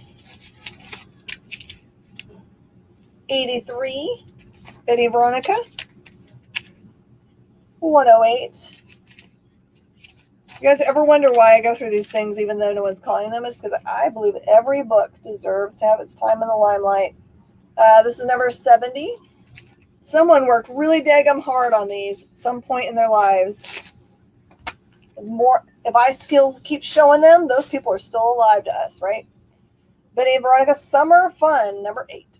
83. Betty Veronica. 108. You guys ever wonder why I go through these things even though no one's calling them? It's because I believe every book deserves to have its time in the limelight. This is number 70. Someone worked really daggum hard on these at some point in their lives. If I keep showing them, those people are still alive to us, right? Betty and Veronica Summer Fun, number 8.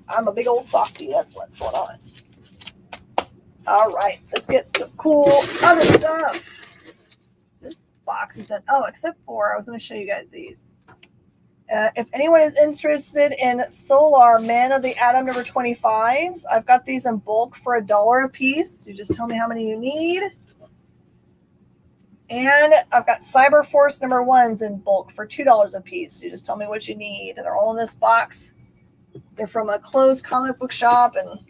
I'm a big old softie. That's what's going on. All right, let's get some cool other stuff. This box is done. Oh, except for I was going to show you guys these. If anyone is interested in Solar Man of the Atom number 25s, I've got these in bulk for $1 a piece. You just tell me how many you need. And I've got Cyber Force number 1s in bulk for $2 a piece. You just tell me what you need. They're all in this box. They're from a closed comic book shop, and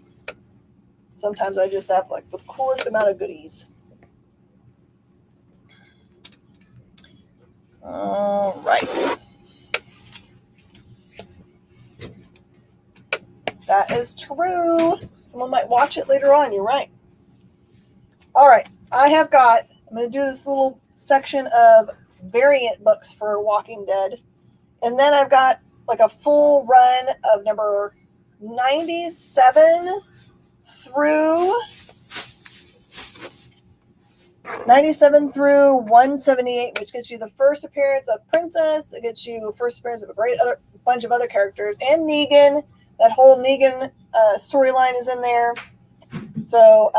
sometimes I just have like the coolest amount of goodies. All right. That is true. Someone might watch it later on. You're right. All right. I'm going to do this little section of variant books for Walking Dead. And then I've got like a full run of number 97 through 178, which gets you the first appearance of Princess. It gets you first appearance of a bunch of other characters and Negan. That whole Negan storyline is in there. So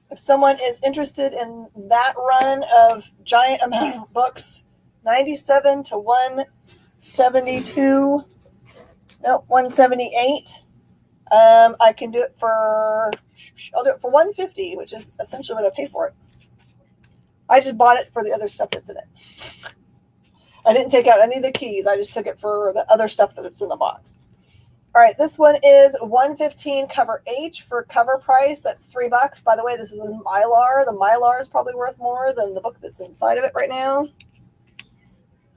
if someone is interested in that run of giant amount of books, 97 to 172, no, 178, I can do it I'll do it for $150, which is essentially what I pay for it. I just bought it for the other stuff that's in it. I didn't take out any of the keys. I just took it for the other stuff that's in the box. All right, this one is $115 cover H for cover price. That's $3. By the way, this is in Mylar. The Mylar is probably worth more than the book that's inside of it right now.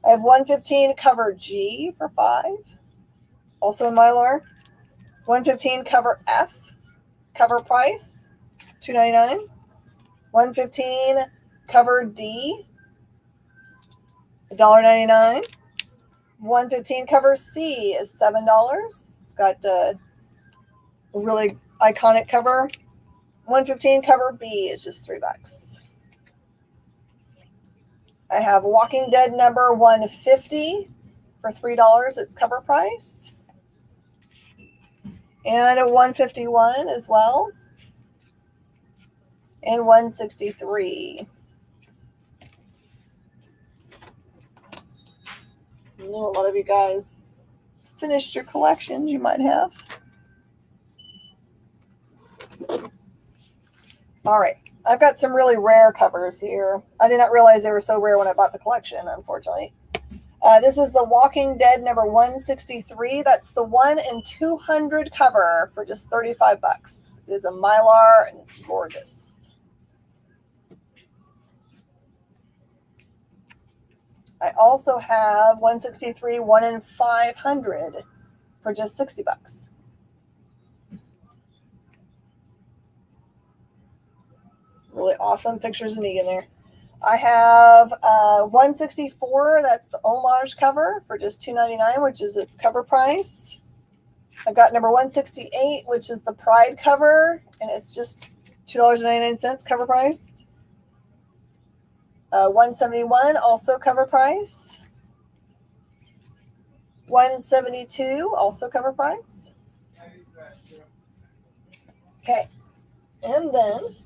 I have $115 cover G for $5. Also in Mylar. $115 cover F. Cover price, $2.99. $115 cover D, $1.99. 115 cover C is $7. It's got a really iconic cover. 115 cover B is just $3. I have Walking Dead number 150 for $3. It's cover price. And a 151 as well. And 163. I know a lot of you guys finished your collections, you might have. All right, I've got some really rare covers here. I did not realize they were so rare when I bought the collection, unfortunately. This is the Walking Dead number 163. That's the 1 in 200 cover for just $35. It is a Mylar and it's gorgeous. I also have 163 1 in 500 for just $60. Really awesome pictures of Negan there. I have 164. That's the homage cover for just $2.99, which is its cover price. I've got number 168, which is the Pride cover, and it's just $2.99 cover price. 171, also cover price. 172, also cover price. Okay, and then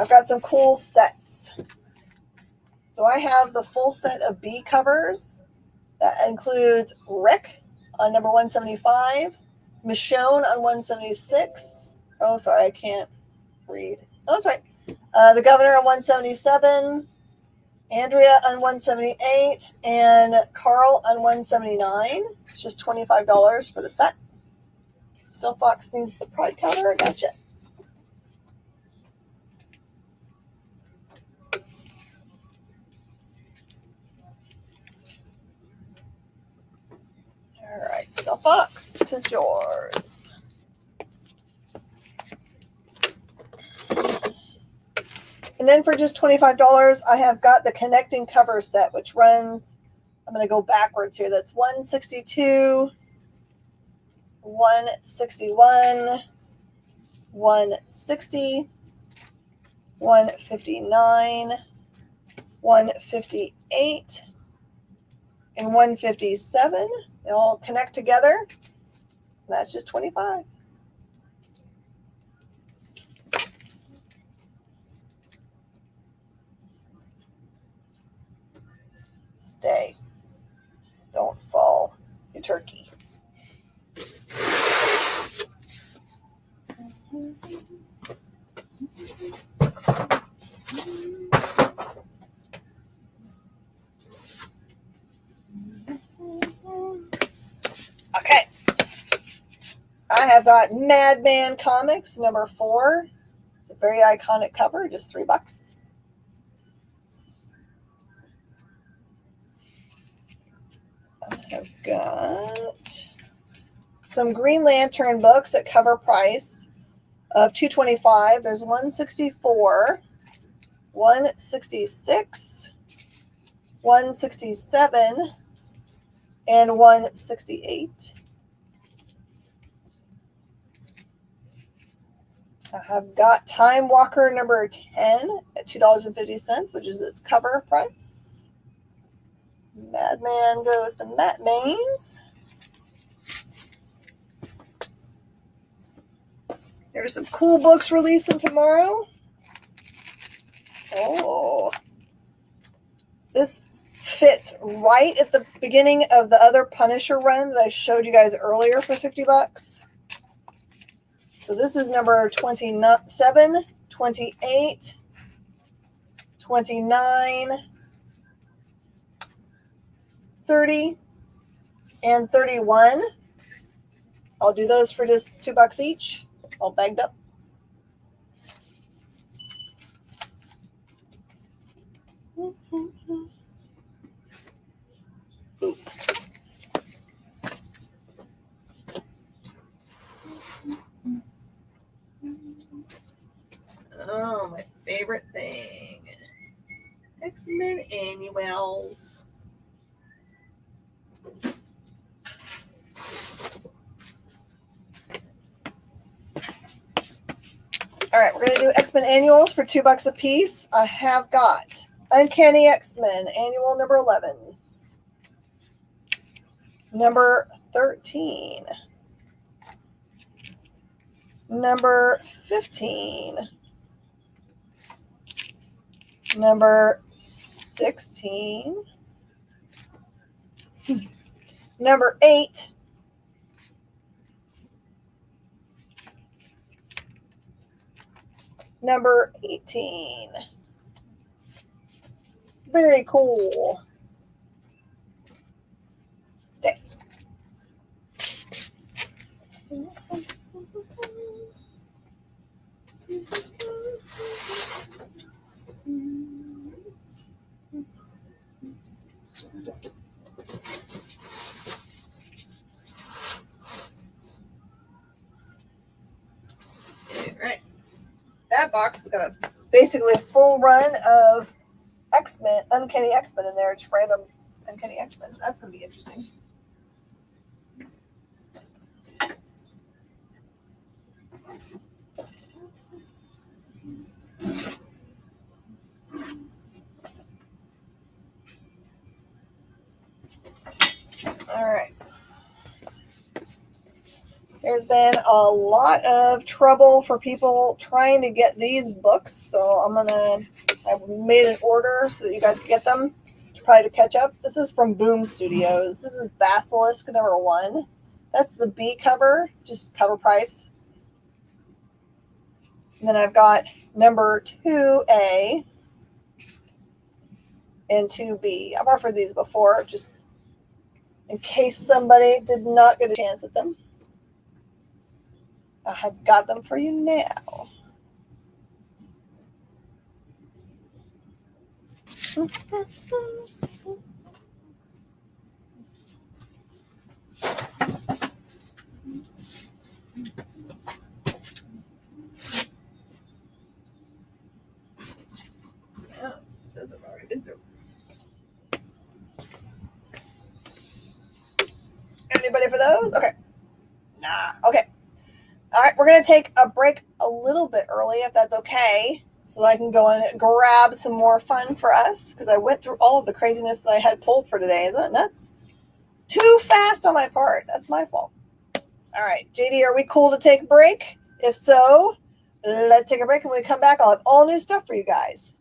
I've got some cool sets. So I have the full set of B covers. That includes Rick on number 175, Michonne on 176. Oh, sorry, I can't read. Oh, that's right. The Governor on 177, Andrea on 178, and Carl on 179. It's just $25 for the set. Still Fox needs the Pride cover. Gotcha. All right, still Fox to yours. And then for just $25, I have got the connecting cover set, which runs, I'm going to go backwards here. That's 162, 161, 160, 159, 158, and 157. They all connect together. That's just $25. Stay. Don't fall, you turkey. Okay. I have got Madman Comics number 4. It's a very iconic cover, just $3. I've got some Green Lantern books at cover price of $225. There's 164, 166, 167, and 168. I have got Time Walker number 10 at $2.50, which is its cover price. Madman goes to Matt Maines. There's some cool books releasing tomorrow. Oh. This fits right at the beginning of the other Punisher run that I showed you guys earlier for $50. So this is number 27, 28, 29, 30, and 31. I'll do those for just $2 each, all bagged up. Oh, my favorite thing. annuals. All right, we're going to do X-Men annuals for $2 a piece. I have got Uncanny X-Men annual number 11, number 13, number 15, number 16, number 8, number 18. Very cool. Stay. All right. That box is got basically a full run of X-Men, Uncanny X-Men in there. Just random Uncanny X-Men. That's going to be interesting. All right. There's been a lot of trouble for people trying to get these books, so I've made an order so that you guys can get them, probably to catch up. This is from Boom Studios. This is Basilisk number 1. That's the B cover, just cover price. And then I've got number 2A and 2B. I've offered these before, just in case somebody did not get a chance at them. I have got them for you now. Yeah, those have already been through. Anybody for those? Okay. Nah. Okay. All right, we're going to take a break a little bit early, if that's okay, so that I can go and grab some more fun for us, because I went through all of the craziness that I had pulled for today. Isn't that nuts? Too fast on my part. That's my fault. All right, JD, are we cool to take a break? If so, let's take a break, and when we come back, I'll have all new stuff for you guys.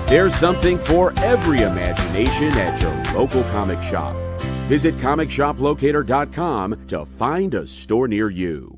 There's something for every imagination at your local comic shop. Visit ComicShopLocator.com to find a store near you.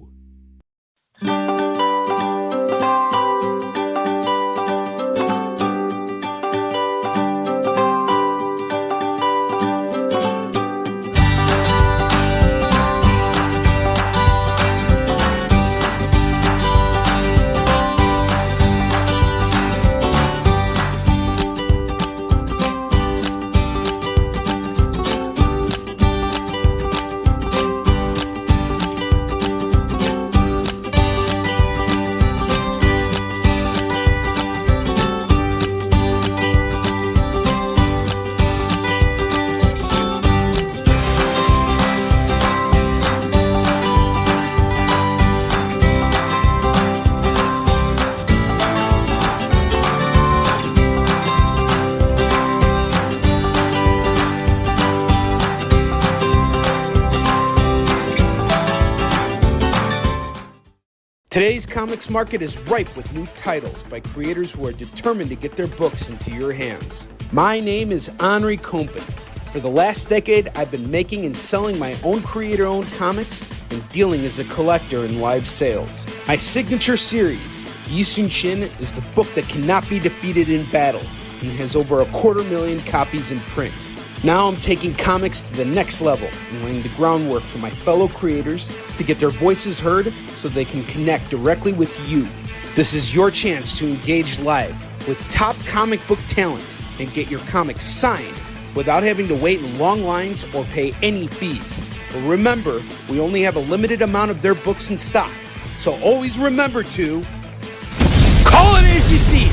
Today's comics market is ripe with new titles by creators who are determined to get their books into your hands. My name is Henri Compen. For the last decade, I've been making and selling my own creator-owned comics and dealing as a collector in live sales. My signature series, Yisun Shin is the book that cannot be defeated in battle and has over 250,000 copies in print. Now I'm taking comics to the next level and laying the groundwork for my fellow creators to get their voices heard so they can connect directly with you. This is your chance to engage live with top comic book talent and get your comics signed without having to wait in long lines or pay any fees. But remember, we only have a limited amount of their books in stock, so always remember to call it as you see it.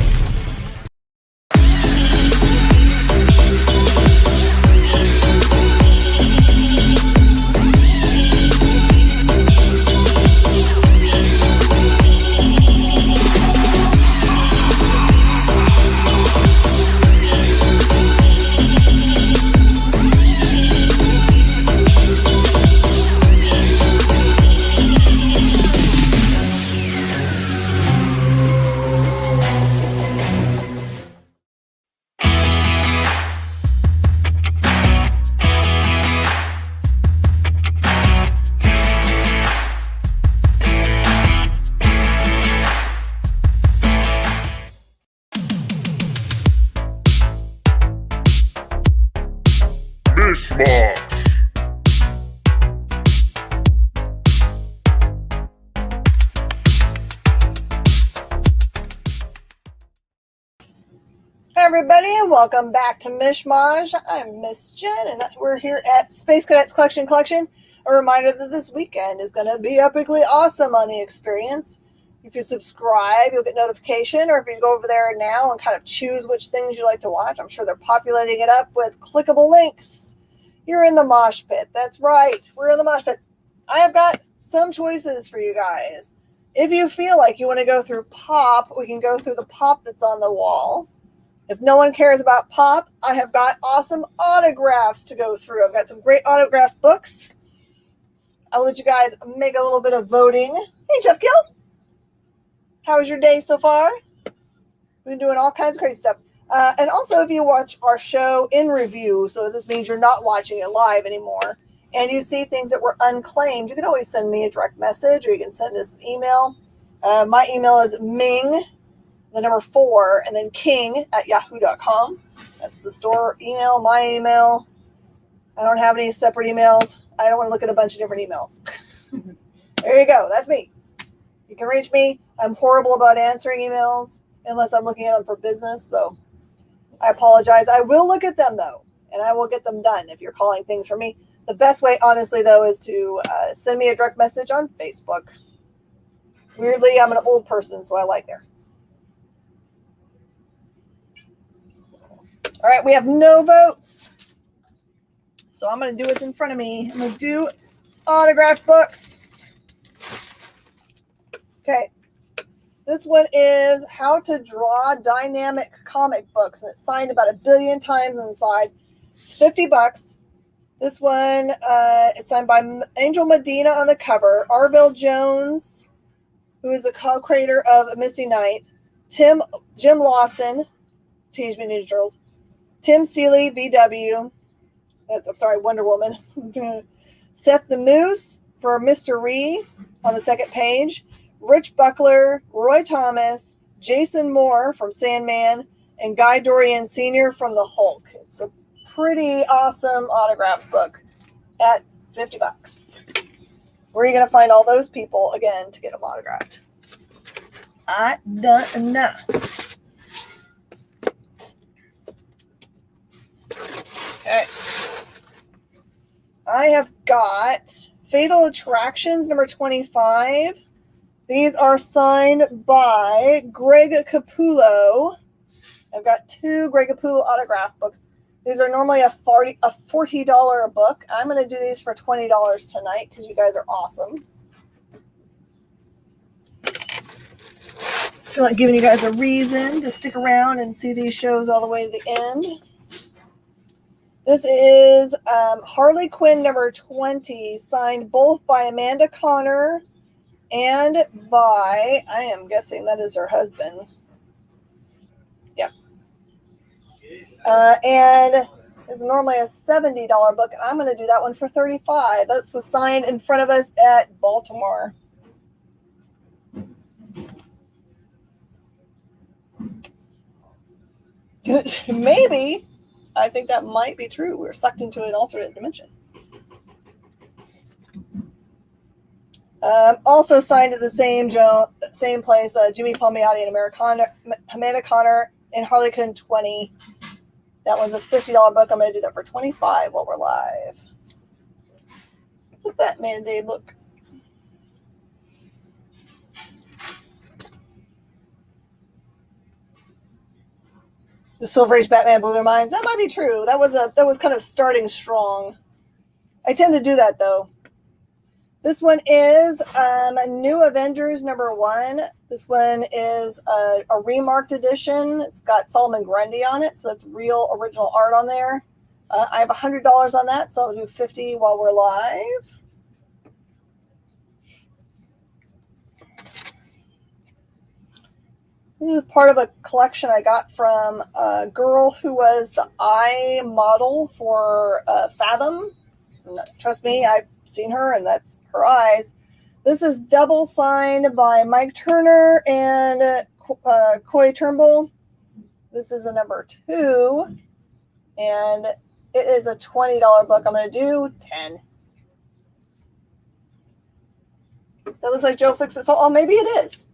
Mish Mosh. Hi everybody, and welcome back to Mish Mosh. I'm Mished, and we're here at Space Cadets Collection. A reminder that this weekend is going to be epically awesome on the experience. If you subscribe, you'll get notification, or if you go over there now and kind of choose which things you like to watch, I'm sure they're populating it up with clickable links. You're in the mosh pit. That's right. We're in the mosh pit. I have got some choices for you guys. If you feel like you want to go through pop, we can go through the pop that's on the wall. If no one cares about pop, I have got awesome autographs to go through. I've got some great autographed books. I'll let you guys make a little bit of voting. Hey, Jeff Gill. How was your day so far? We've been doing all kinds of crazy stuff. And also, if you watch our show in review, so this means you're not watching it live anymore, and you see things that were unclaimed, you can always send me a direct message, or you can send us an email. My email is Ming, the number 4, and then king@yahoo.com. That's the store email, my email. I don't have any separate emails. I don't want to look at a bunch of different emails. There you go. That's me. You can reach me. I'm horrible about answering emails unless I'm looking at them for business, so I apologize. I will look at them, though, and I will get them done if you're calling things for me. The best way, honestly, though, is to send me a direct message on Facebook. Weirdly, I'm an old person, so I like there. All right, we have no votes. So I'm going to do what's in front of me. I'm going to do autographed books. Okay. This one is How to Draw Dynamic Comic Books, and it's signed about 1 billion times inside. It's $50. This one is signed by Angel Medina on the cover, Arvell Jones, who is the co-creator of Misty Knight, Jim Lawson, Teenage Mutant Ninja Turtles, Tim Seeley, VW, Wonder Woman, Seth the Moose for Mr. Ree on the second page, Rich Buckler, Roy Thomas, Jason Moore from Sandman, and Guy Dorian Sr. from The Hulk. It's a pretty awesome autograph book at $50. Where are you going to find all those people, again, to get them autographed? I don't know. Okay. I have got Fatal Attractions, number 25. These are signed by Greg Capullo. I've got 2 Greg Capullo autograph books. These are normally a $40 a book. I'm going to do these for $20 tonight because you guys are awesome. I feel like giving you guys a reason to stick around and see these shows all the way to the end. This is Harley Quinn number 20, signed both by Amanda Connor and by, I am guessing that is her husband. Yeah. And it's normally a $70 book. I'm going to do that one for $35. That was signed in front of us at Baltimore. Maybe. I think that might be true. We're sucked into an alternate dimension. Also signed at the same place, Jimmy Palmiotti and Amanda Connor and Harley Quinn 20. That one's a $50 book. I'm going to do that for $25 while we're live. It's a Batman Day book. The Silver Age Batman blew their minds. That might be true. That was kind of starting strong. I tend to do that though. This one is New Avengers #1. This one is a remarked edition. It's got Solomon Grundy on it, so that's real original art on there. I have $100 on that, so I'll do $50 while we're live. This is part of a collection I got from a girl who was the eye model for Fathom. Trust me, I've seen her, and that's her eyes. This is double signed by Mike Turner and Corey Turnbull. This is a #2, and it is a $20 book. I'm going to do 10. That looks like Joe Fixit. Oh, maybe it is.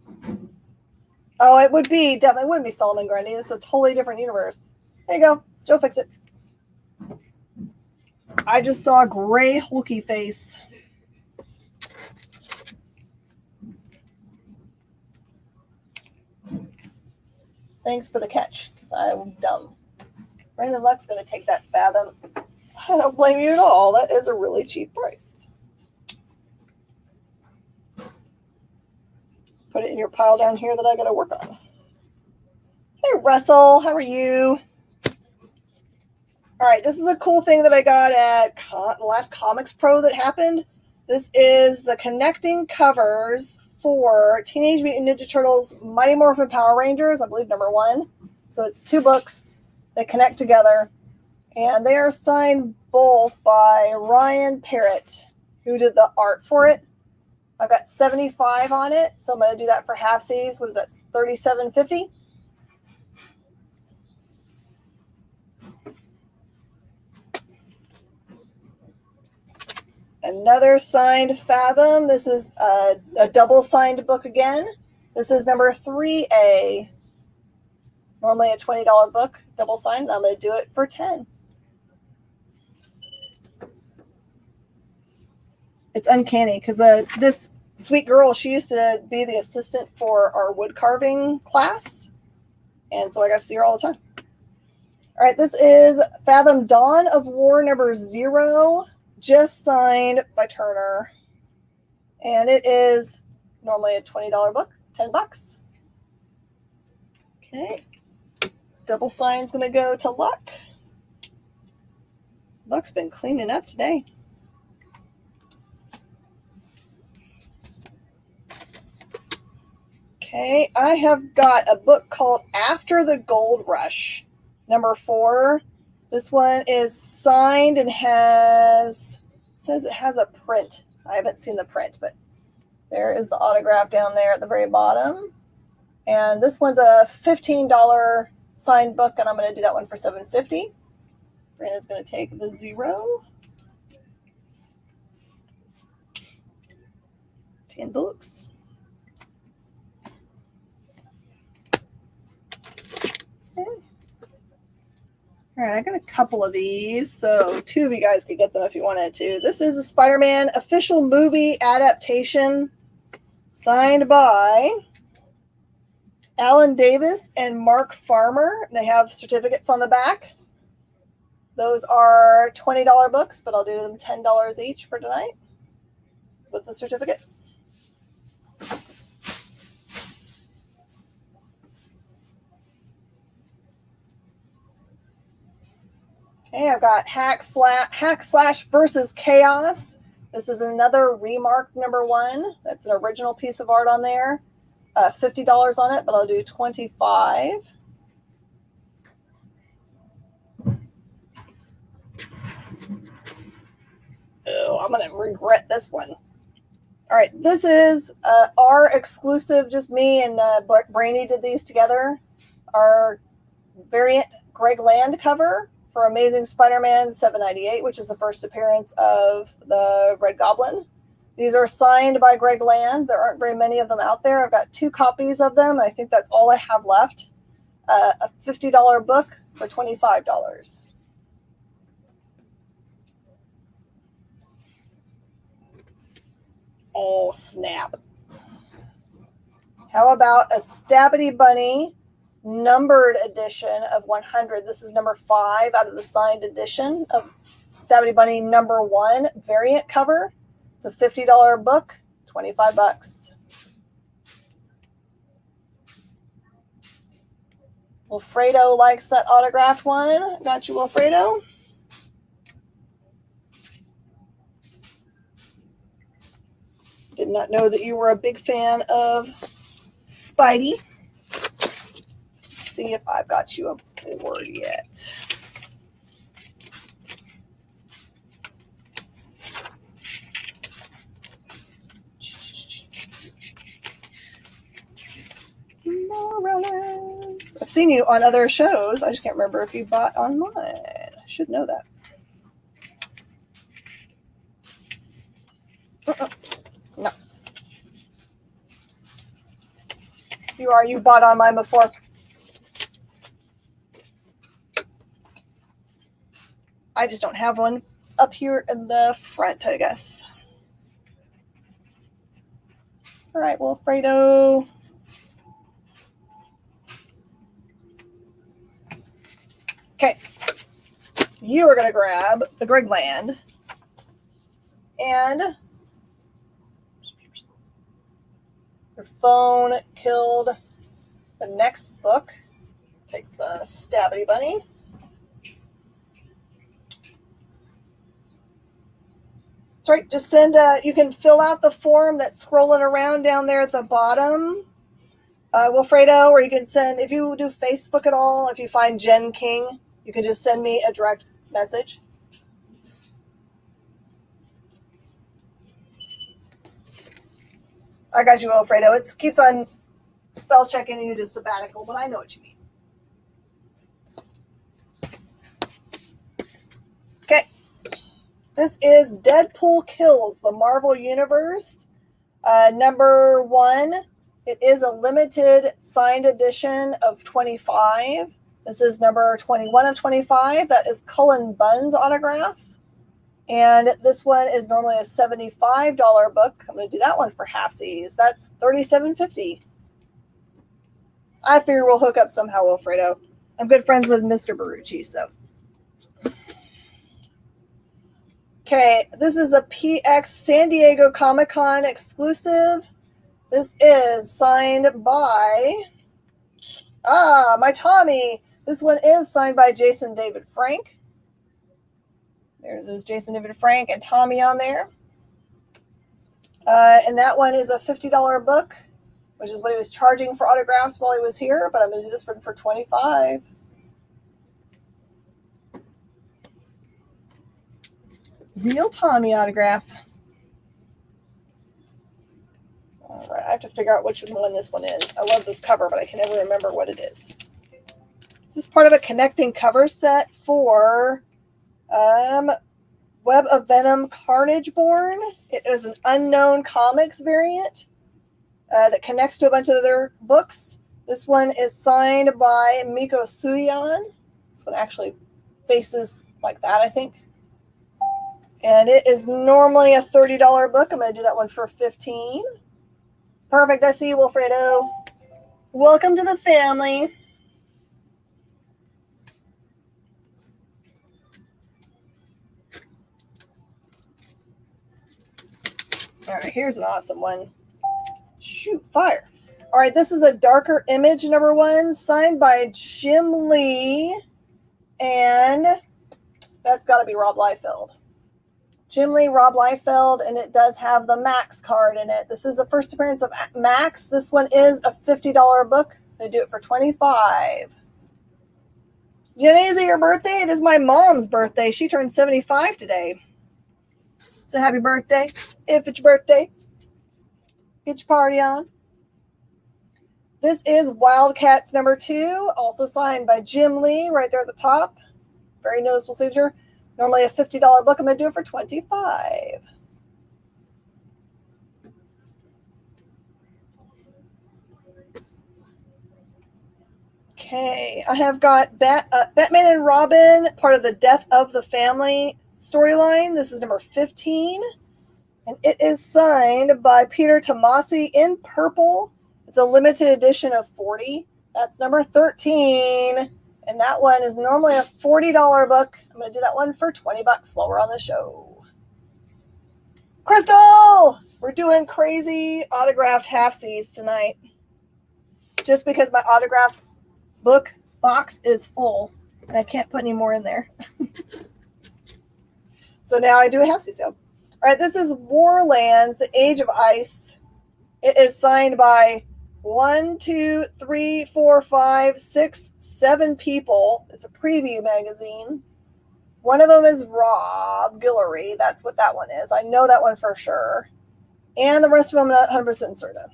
Oh, it would be definitely wouldn't be Solomon Grundy. It's a totally different universe. There you go, Joe Fixit. I just saw a gray hulky face. Thanks for the catch, because I'm dumb. Brandon Luck's going to take that Fathom. I don't blame you at all. That is a really cheap price. Put it in your pile down here that I got to work on. Hey, Russell, how are you? All right, this is a cool thing that I got at last Comics Pro that happened. This is the connecting covers for Teenage Mutant Ninja Turtles Mighty Morphin Power Rangers, I believe #1. So it's 2 books that connect together, and they are signed both by Ryan Parrott, who did the art for it. I've got $75 on it, so I'm going to do that for halfsies. What is that, $37.50? Another signed Fathom. This is a double signed book again. This is #3A. Normally a $20 book, double signed. I'm going to do it for 10. It's uncanny because this sweet girl, she used to be the assistant for our wood carving class. And so I got to see her all the time. All right, this is Fathom Dawn of War #0. Just signed by Turner, and it is normally a $20 book, $10. Okay, this double sign's going to go to Luck. Luck's been cleaning up today. Okay, I have got a book called After the Gold Rush, #4. This one is signed and says it has a print. I haven't seen the print, but there is the autograph down there at the very bottom. And this one's a $15 signed book, and I'm going to do that one for $7.50. Brandon's going to take the 0. 10 books. Okay. All right, I got a couple of these, so 2 of you guys could get them if you wanted to. This is a Spider-Man official movie adaptation signed by Alan Davis and Mark Farmer. They have certificates on the back. Those are $20 books, but I'll do them $10 each for tonight with the certificate. Okay, I've got Hack Slash versus Chaos. This is another remarked #1. That's an original piece of art on there. $50 on it, but I'll do $25. Oh, I'm going to regret this one. All right, this is our exclusive. Just me and Brainy did these together. Our variant Greg Land cover for Amazing Spider-Man 798, which is the first appearance of the Red Goblin. These are signed by Greg Land. There aren't very many of them out there. I've got 2 copies of them. I think that's all I have left. A $50 book for $25. Oh, snap. How about a Stabity Bunny numbered edition of 100? This is number 5 out of the signed edition of Stabity Bunny number 1 variant cover. It's a $50 book, $25. Wilfredo likes that autographed one. Got you, Wilfredo. Did not know that you were a big fan of Spidey. Let's see if I've got you aboard yet. Morales. I've seen you on other shows. I just can't remember if you bought on mine. I should know that. No. You bought on mine before. I just don't have one up here in the front, I guess. All right, Wilfredo. Okay. You are going to grab the Greg Land and your phone killed the next book. Take the Stabby Bunny. That's right. Just send, you can fill out the form that's scrolling around down there at the bottom, Wilfredo, or you can send, if you do Facebook at all, if you find Jen King, you can just send me a direct message. I got you, Wilfredo. It keeps on spell checking you to sabbatical, but I know what you mean. Okay. This is Deadpool Kills the Marvel Universe. Number 1. It is a limited signed edition of 25. This is number 21 of 25. That is Cullen Bunn's autograph. And this one is normally a $75 book. I'm going to do that one for halfsies. That's $37.50. I figure we'll hook up somehow, Wilfredo. I'm good friends with Mr. Barucci, so. Okay, this is a PX San Diego Comic-Con exclusive. This is signed by, my Tommy. This one is signed by Jason David Frank. There's his Jason David Frank and Tommy on there. And that one is a $50 book, which is what he was charging for autographs while he was here, but I'm going to do this one for $25. Real Tommy autograph. All right, I have to figure out which one this one is. I love this cover, but I can never remember what it is. This is part of a connecting cover set for Web of Venom Carnage Born. It is an Unknown Comics variant that connects to a bunch of other books. This one is signed by Miko Suyan. This one actually faces like that, I think. And it is normally a $30 book. I'm going to do that one for $15. Perfect. I see you, Wilfredo. Welcome to the family. All right, here's an awesome one. Shoot, fire. All right, this is a Darker Image number 1, signed by Jim Lee. And that's got to be Rob Liefeld. Jim Lee, Rob Liefeld, and it does have the Max card in it. This is the first appearance of Max. This one is a $50 book. I do it for $25. Jenny, is it your birthday? It is my mom's birthday. She turned 75 today. So happy birthday. If it's your birthday, get your party on. This is Wildcats #2, also signed by Jim Lee, right there at the top. Very noticeable signature. Normally a $50 book. I'm going to do it for $25. Okay, I have got Batman and Robin, part of the Death of the Family storyline. This is number 15, and it is signed by Peter Tomasi in purple. It's a limited edition of 40. That's number 13, and that one is normally a $40 book. I'm going to do that one for $20 while we're on the show. Crystal! We're doing crazy autographed half-Cs tonight. Just because my autographed book box is full, and I can't put any more in there. So now I do a half-C sale. All right, this is Warlands, The Age of Ice. It is signed by 1, 2, 3, 4, 5, 6, 7 people. It's a preview magazine. One of them is Rob Guillory. That's what that one is. I know that one for sure. And the rest of them I'm not 100% certain.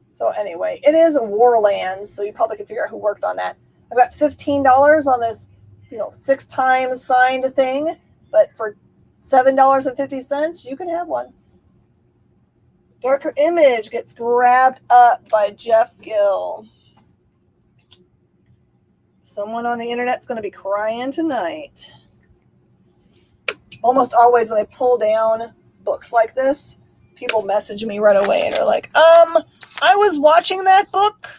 So anyway, it is Warlands, so you probably can figure out who worked on that. I've got $15 on this, 6 times signed thing, but for $7.50, you can have one. Darker Image gets grabbed up by Jeff Gill. Someone on the internet's going to be crying tonight. Almost always when I pull down books like this, people message me right away and are like, I was watching that book.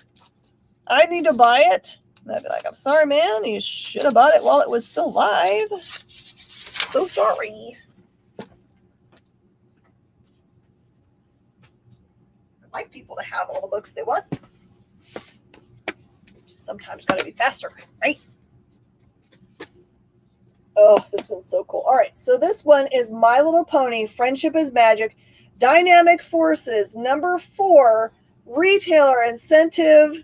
I need to buy it. And I'd be like, I'm sorry, man. You should have bought it while it was still live. So sorry. I like people to have all the books they want. Just sometimes got to be faster, right? Oh, this one's so cool. All right, so this one is My Little Pony, Friendship is Magic, Dynamic Forces, number 4, retailer incentive,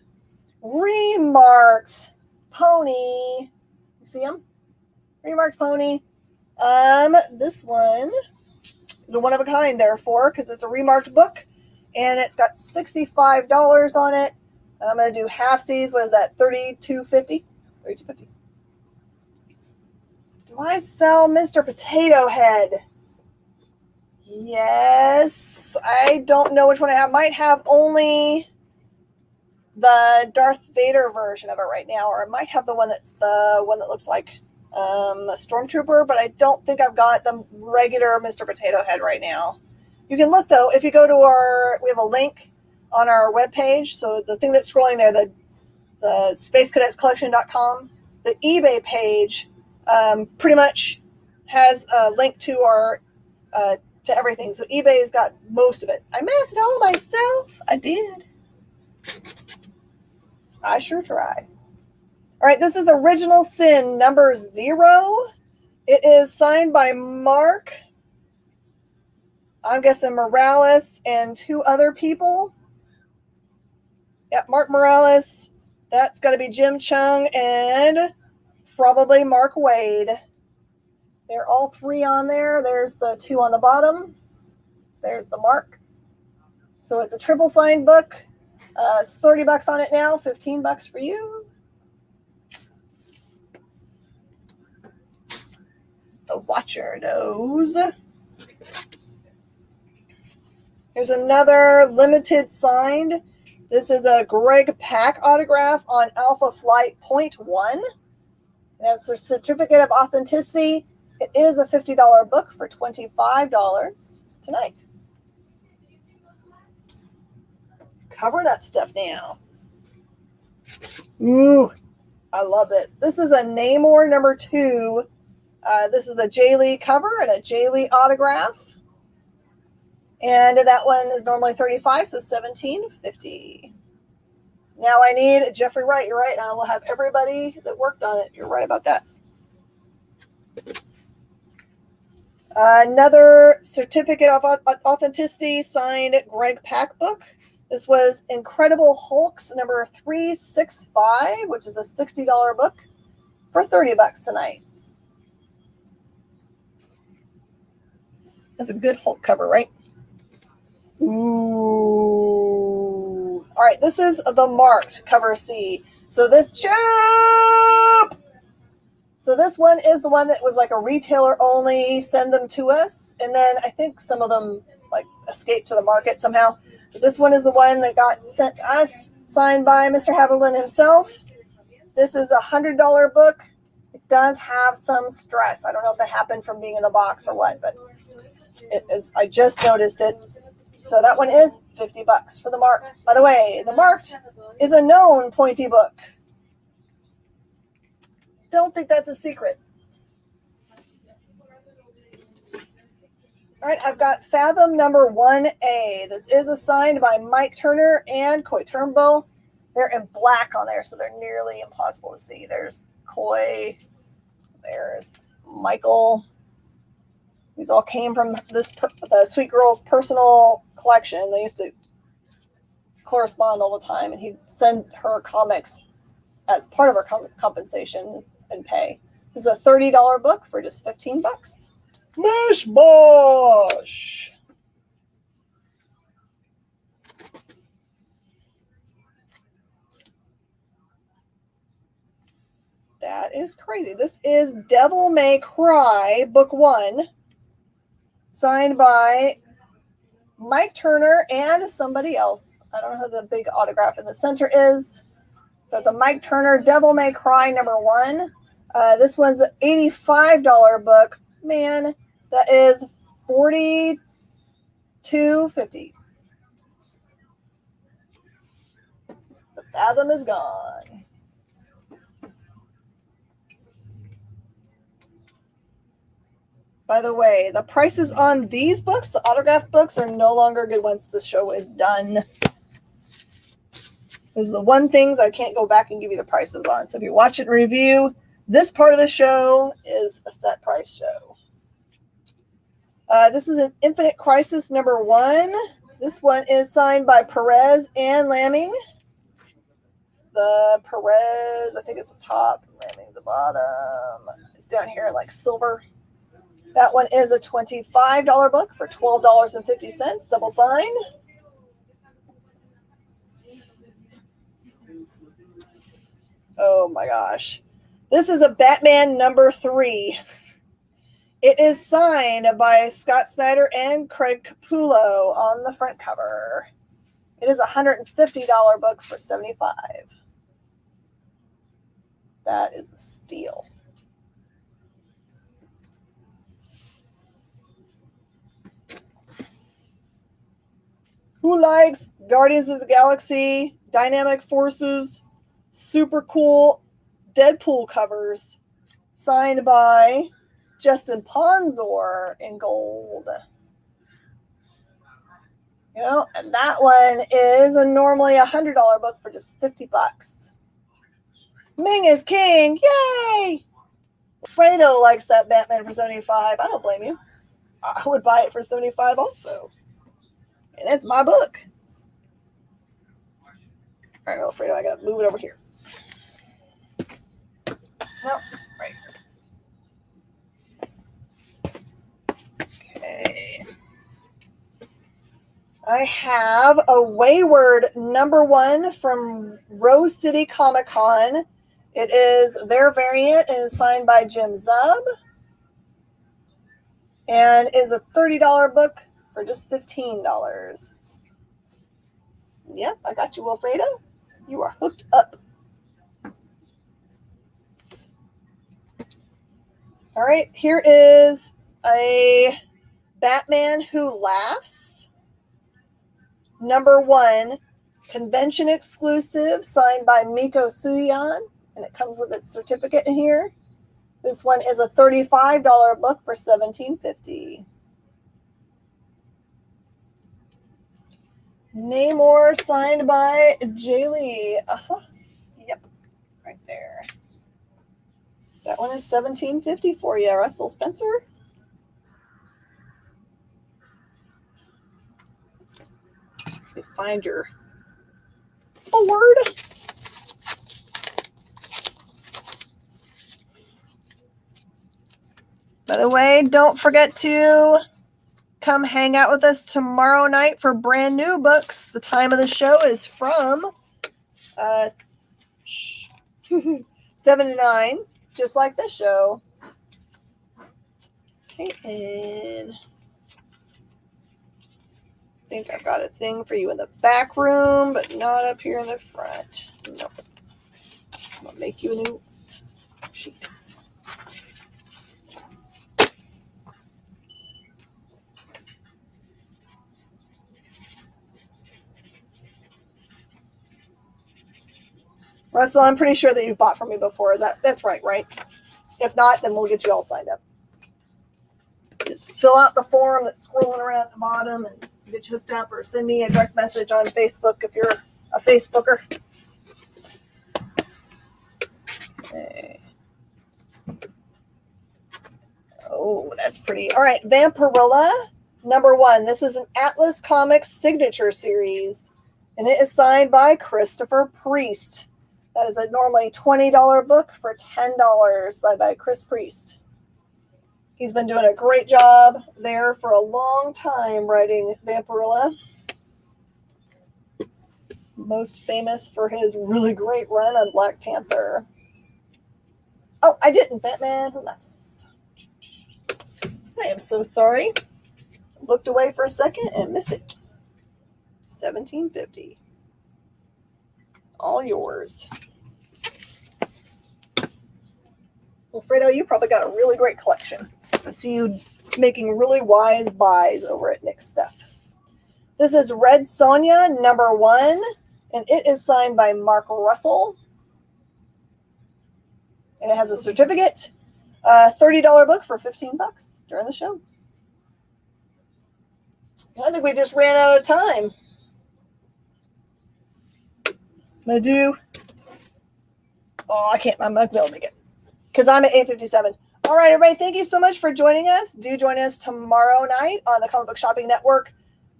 remarked pony. You see him? Remarked pony. This one is a one of a kind, therefore, because it's a remarked book, and it's got $65 on it. And I'm going to do half-Cs. What is that? $32.50. $32.50. Do I sell Mr. Potato Head? Yes. I don't know which one I have. Might have only the Darth Vader version of it right now, or I might have the one that's the one that looks like a Stormtrooper, but I don't think I've got the regular Mr. Potato Head right now. You can look, though, if you go to we have a link on our webpage, so the thing that's scrolling there, the SpaceCadetsCollection.com, the eBay page pretty much has a link to our to everything. So eBay's got most of it. I masked it all myself. I did. I sure tried. All right, this is Original Sin number 0. It is signed by Mark, I'm guessing Morales, and 2 other people. Yep, Mark Morales. That's got to be Jim Chung and probably Mark Wade. They're all 3 on there. There's the 2 on the bottom. There's the Mark. So it's a triple signed book. It's $30 on it now, $15 for you. The Watcher knows. Here's another limited signed. This is a Greg Pak autograph on Alpha Flight .1. It has a certificate of authenticity. It is a $50 book for $25 tonight. Covering up stuff now. Ooh, I love this. This is a Namor number 2. This is a Jay Lee cover and a Jay Lee autograph. And that one is normally $35, so $17.50. Now I need Jeffrey Wright. You're right. I will have everybody that worked on it. You're right about that. Another certificate of authenticity signed Greg Pak book. This was Incredible Hulks number 365, which is a $60 book for $30 tonight. That's a good Hulk cover, right? Ooh. All right, this is the marked cover C. So this chip. So this one is the one that was like a retailer only, send them to us. And then I think some of them like escaped to the market somehow. But this one is the one that got sent to us, signed by Mr. Haberlin himself. This is a $100 book. It does have some stress. I don't know if that happened from being in the box or what, but it is. I just noticed it. So that one is $50 for the marked. By the way, the marked is a known pointy book. Don't think that's a secret. All right, I've got Fathom number 1A. This is assigned by Mike Turner and Coy Turnbull. They're in black on there, so they're nearly impossible to see. There's Coy. There's Michael. These all came from the Sweet Girl's personal collection. They used to correspond all the time, and he'd send her comics as part of her compensation and pay. This is a $30 book for just $15. Mish Mosh. That is crazy. This is Devil May Cry, book 1, signed by Mike Turner and somebody else. I don't know who the big autograph in the center is. So it's a Mike Turner Devil May Cry number 1. This one's an $85 book. Man, that is $42.50. The Fathom is gone. By the way, the prices on these books, the autographed books, are no longer good once the show is done. Those are the one things I can't go back and give you the prices on. So if you watch it and review, this part of the show is a set price show. This is an Infinite Crisis number 1. This one is signed by Perez and Lamming. The Perez, I think, is the top, Lamming the bottom. It's down here in like silver. That one is a $25 book for $12.50, double signed. Oh my gosh. This is a Batman number 3. It is signed by Scott Snyder and Craig Capullo on the front cover. It is a $150 book for $75. That is a steal. Who likes Guardians of the Galaxy, Dynamic Forces, super cool Deadpool covers signed by Justin Ponzor in gold? You know, and that one is normally a $100 book for just $50. Ming is king. Yay! Fredo likes that Batman for $75. I don't blame you. I would buy it for $75 also. And it's my book. All right, Alfredo, I gotta move it over here. No, right. Okay. I have a Wayward number 1 from Rose City Comic Con. It is their variant and is signed by Jim Zub. And is a $30 book for just $15. Yep, I got you, Wilfredo. You are hooked up. All right, here is a Batman Who Laughs. Number 1, convention exclusive, signed by Miko Suyan, and it comes with its certificate in here. This one is a $35 book for $17.50. Namor, signed by Jay Lee. Yep, right there. That one is $17.50 for you, Russell Spencer. Let me find your board. By the way, don't forget to come hang out with us tomorrow night for brand new books. The time of the show is from 7 to 9, just like this show. Okay, and I think I got a thing for you in the back room, but not up here in the front. No. I'm going to make you a new sheet. Russell, I'm pretty sure that you've bought from me before. That's right? If not, then we'll get you all signed up. Just fill out the form that's scrolling around at the bottom and get you hooked up, or send me a direct message on Facebook if you're a Facebooker. Okay. Oh, that's pretty. All right, Vampirilla, #1. This is an Atlas Comics signature series, and it is signed by Christopher Priest. That is a normally $20 book for $10, signed by Chris Priest. He's been doing a great job there for a long time writing Vampirilla. Most famous for his really great run on Black Panther. Oh, I didn't. Batman Who Laughs. I am so sorry. Looked away for a second and missed it. 1750. All yours. Well, Fredo, you probably got a really great collection. I see you making really wise buys over at Nick's Stuff. This is Red Sonja, #1, and it is signed by Mark Russell. And it has a certificate. $30 book for $15 during the show. I think we just ran out of time. I do. Oh, I can't. I'm not going to make it because I'm at 8:57. All right, everybody. Thank you so much for joining us. Do join us tomorrow night on the Comic Book Shopping Network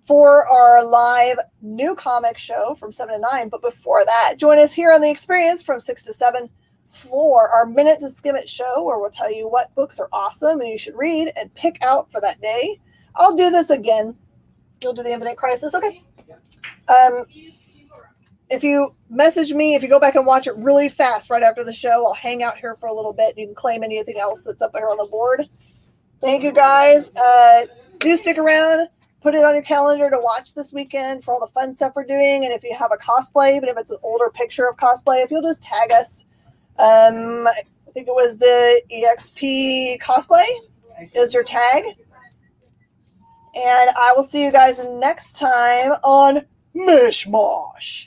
for our live new comic show from 7 to 9. But before that, join us here on The Experience from 6 to 7 for our Minute to Skim It show, where we'll tell you what books are awesome and you should read and pick out for that day. I'll do this again. You'll do the Infinite Crisis, okay? If you message me, if you go back and watch it really fast right after the show, I'll hang out here for a little bit and you can claim anything else that's up here on the board. Thank you, guys. Do stick around. Put it on your calendar to watch this weekend for all the fun stuff we're doing. And if you have a cosplay, even if it's an older picture of cosplay, if you'll just tag us. I think it was the EXP cosplay is your tag. And I will see you guys next time on Mish Mosh.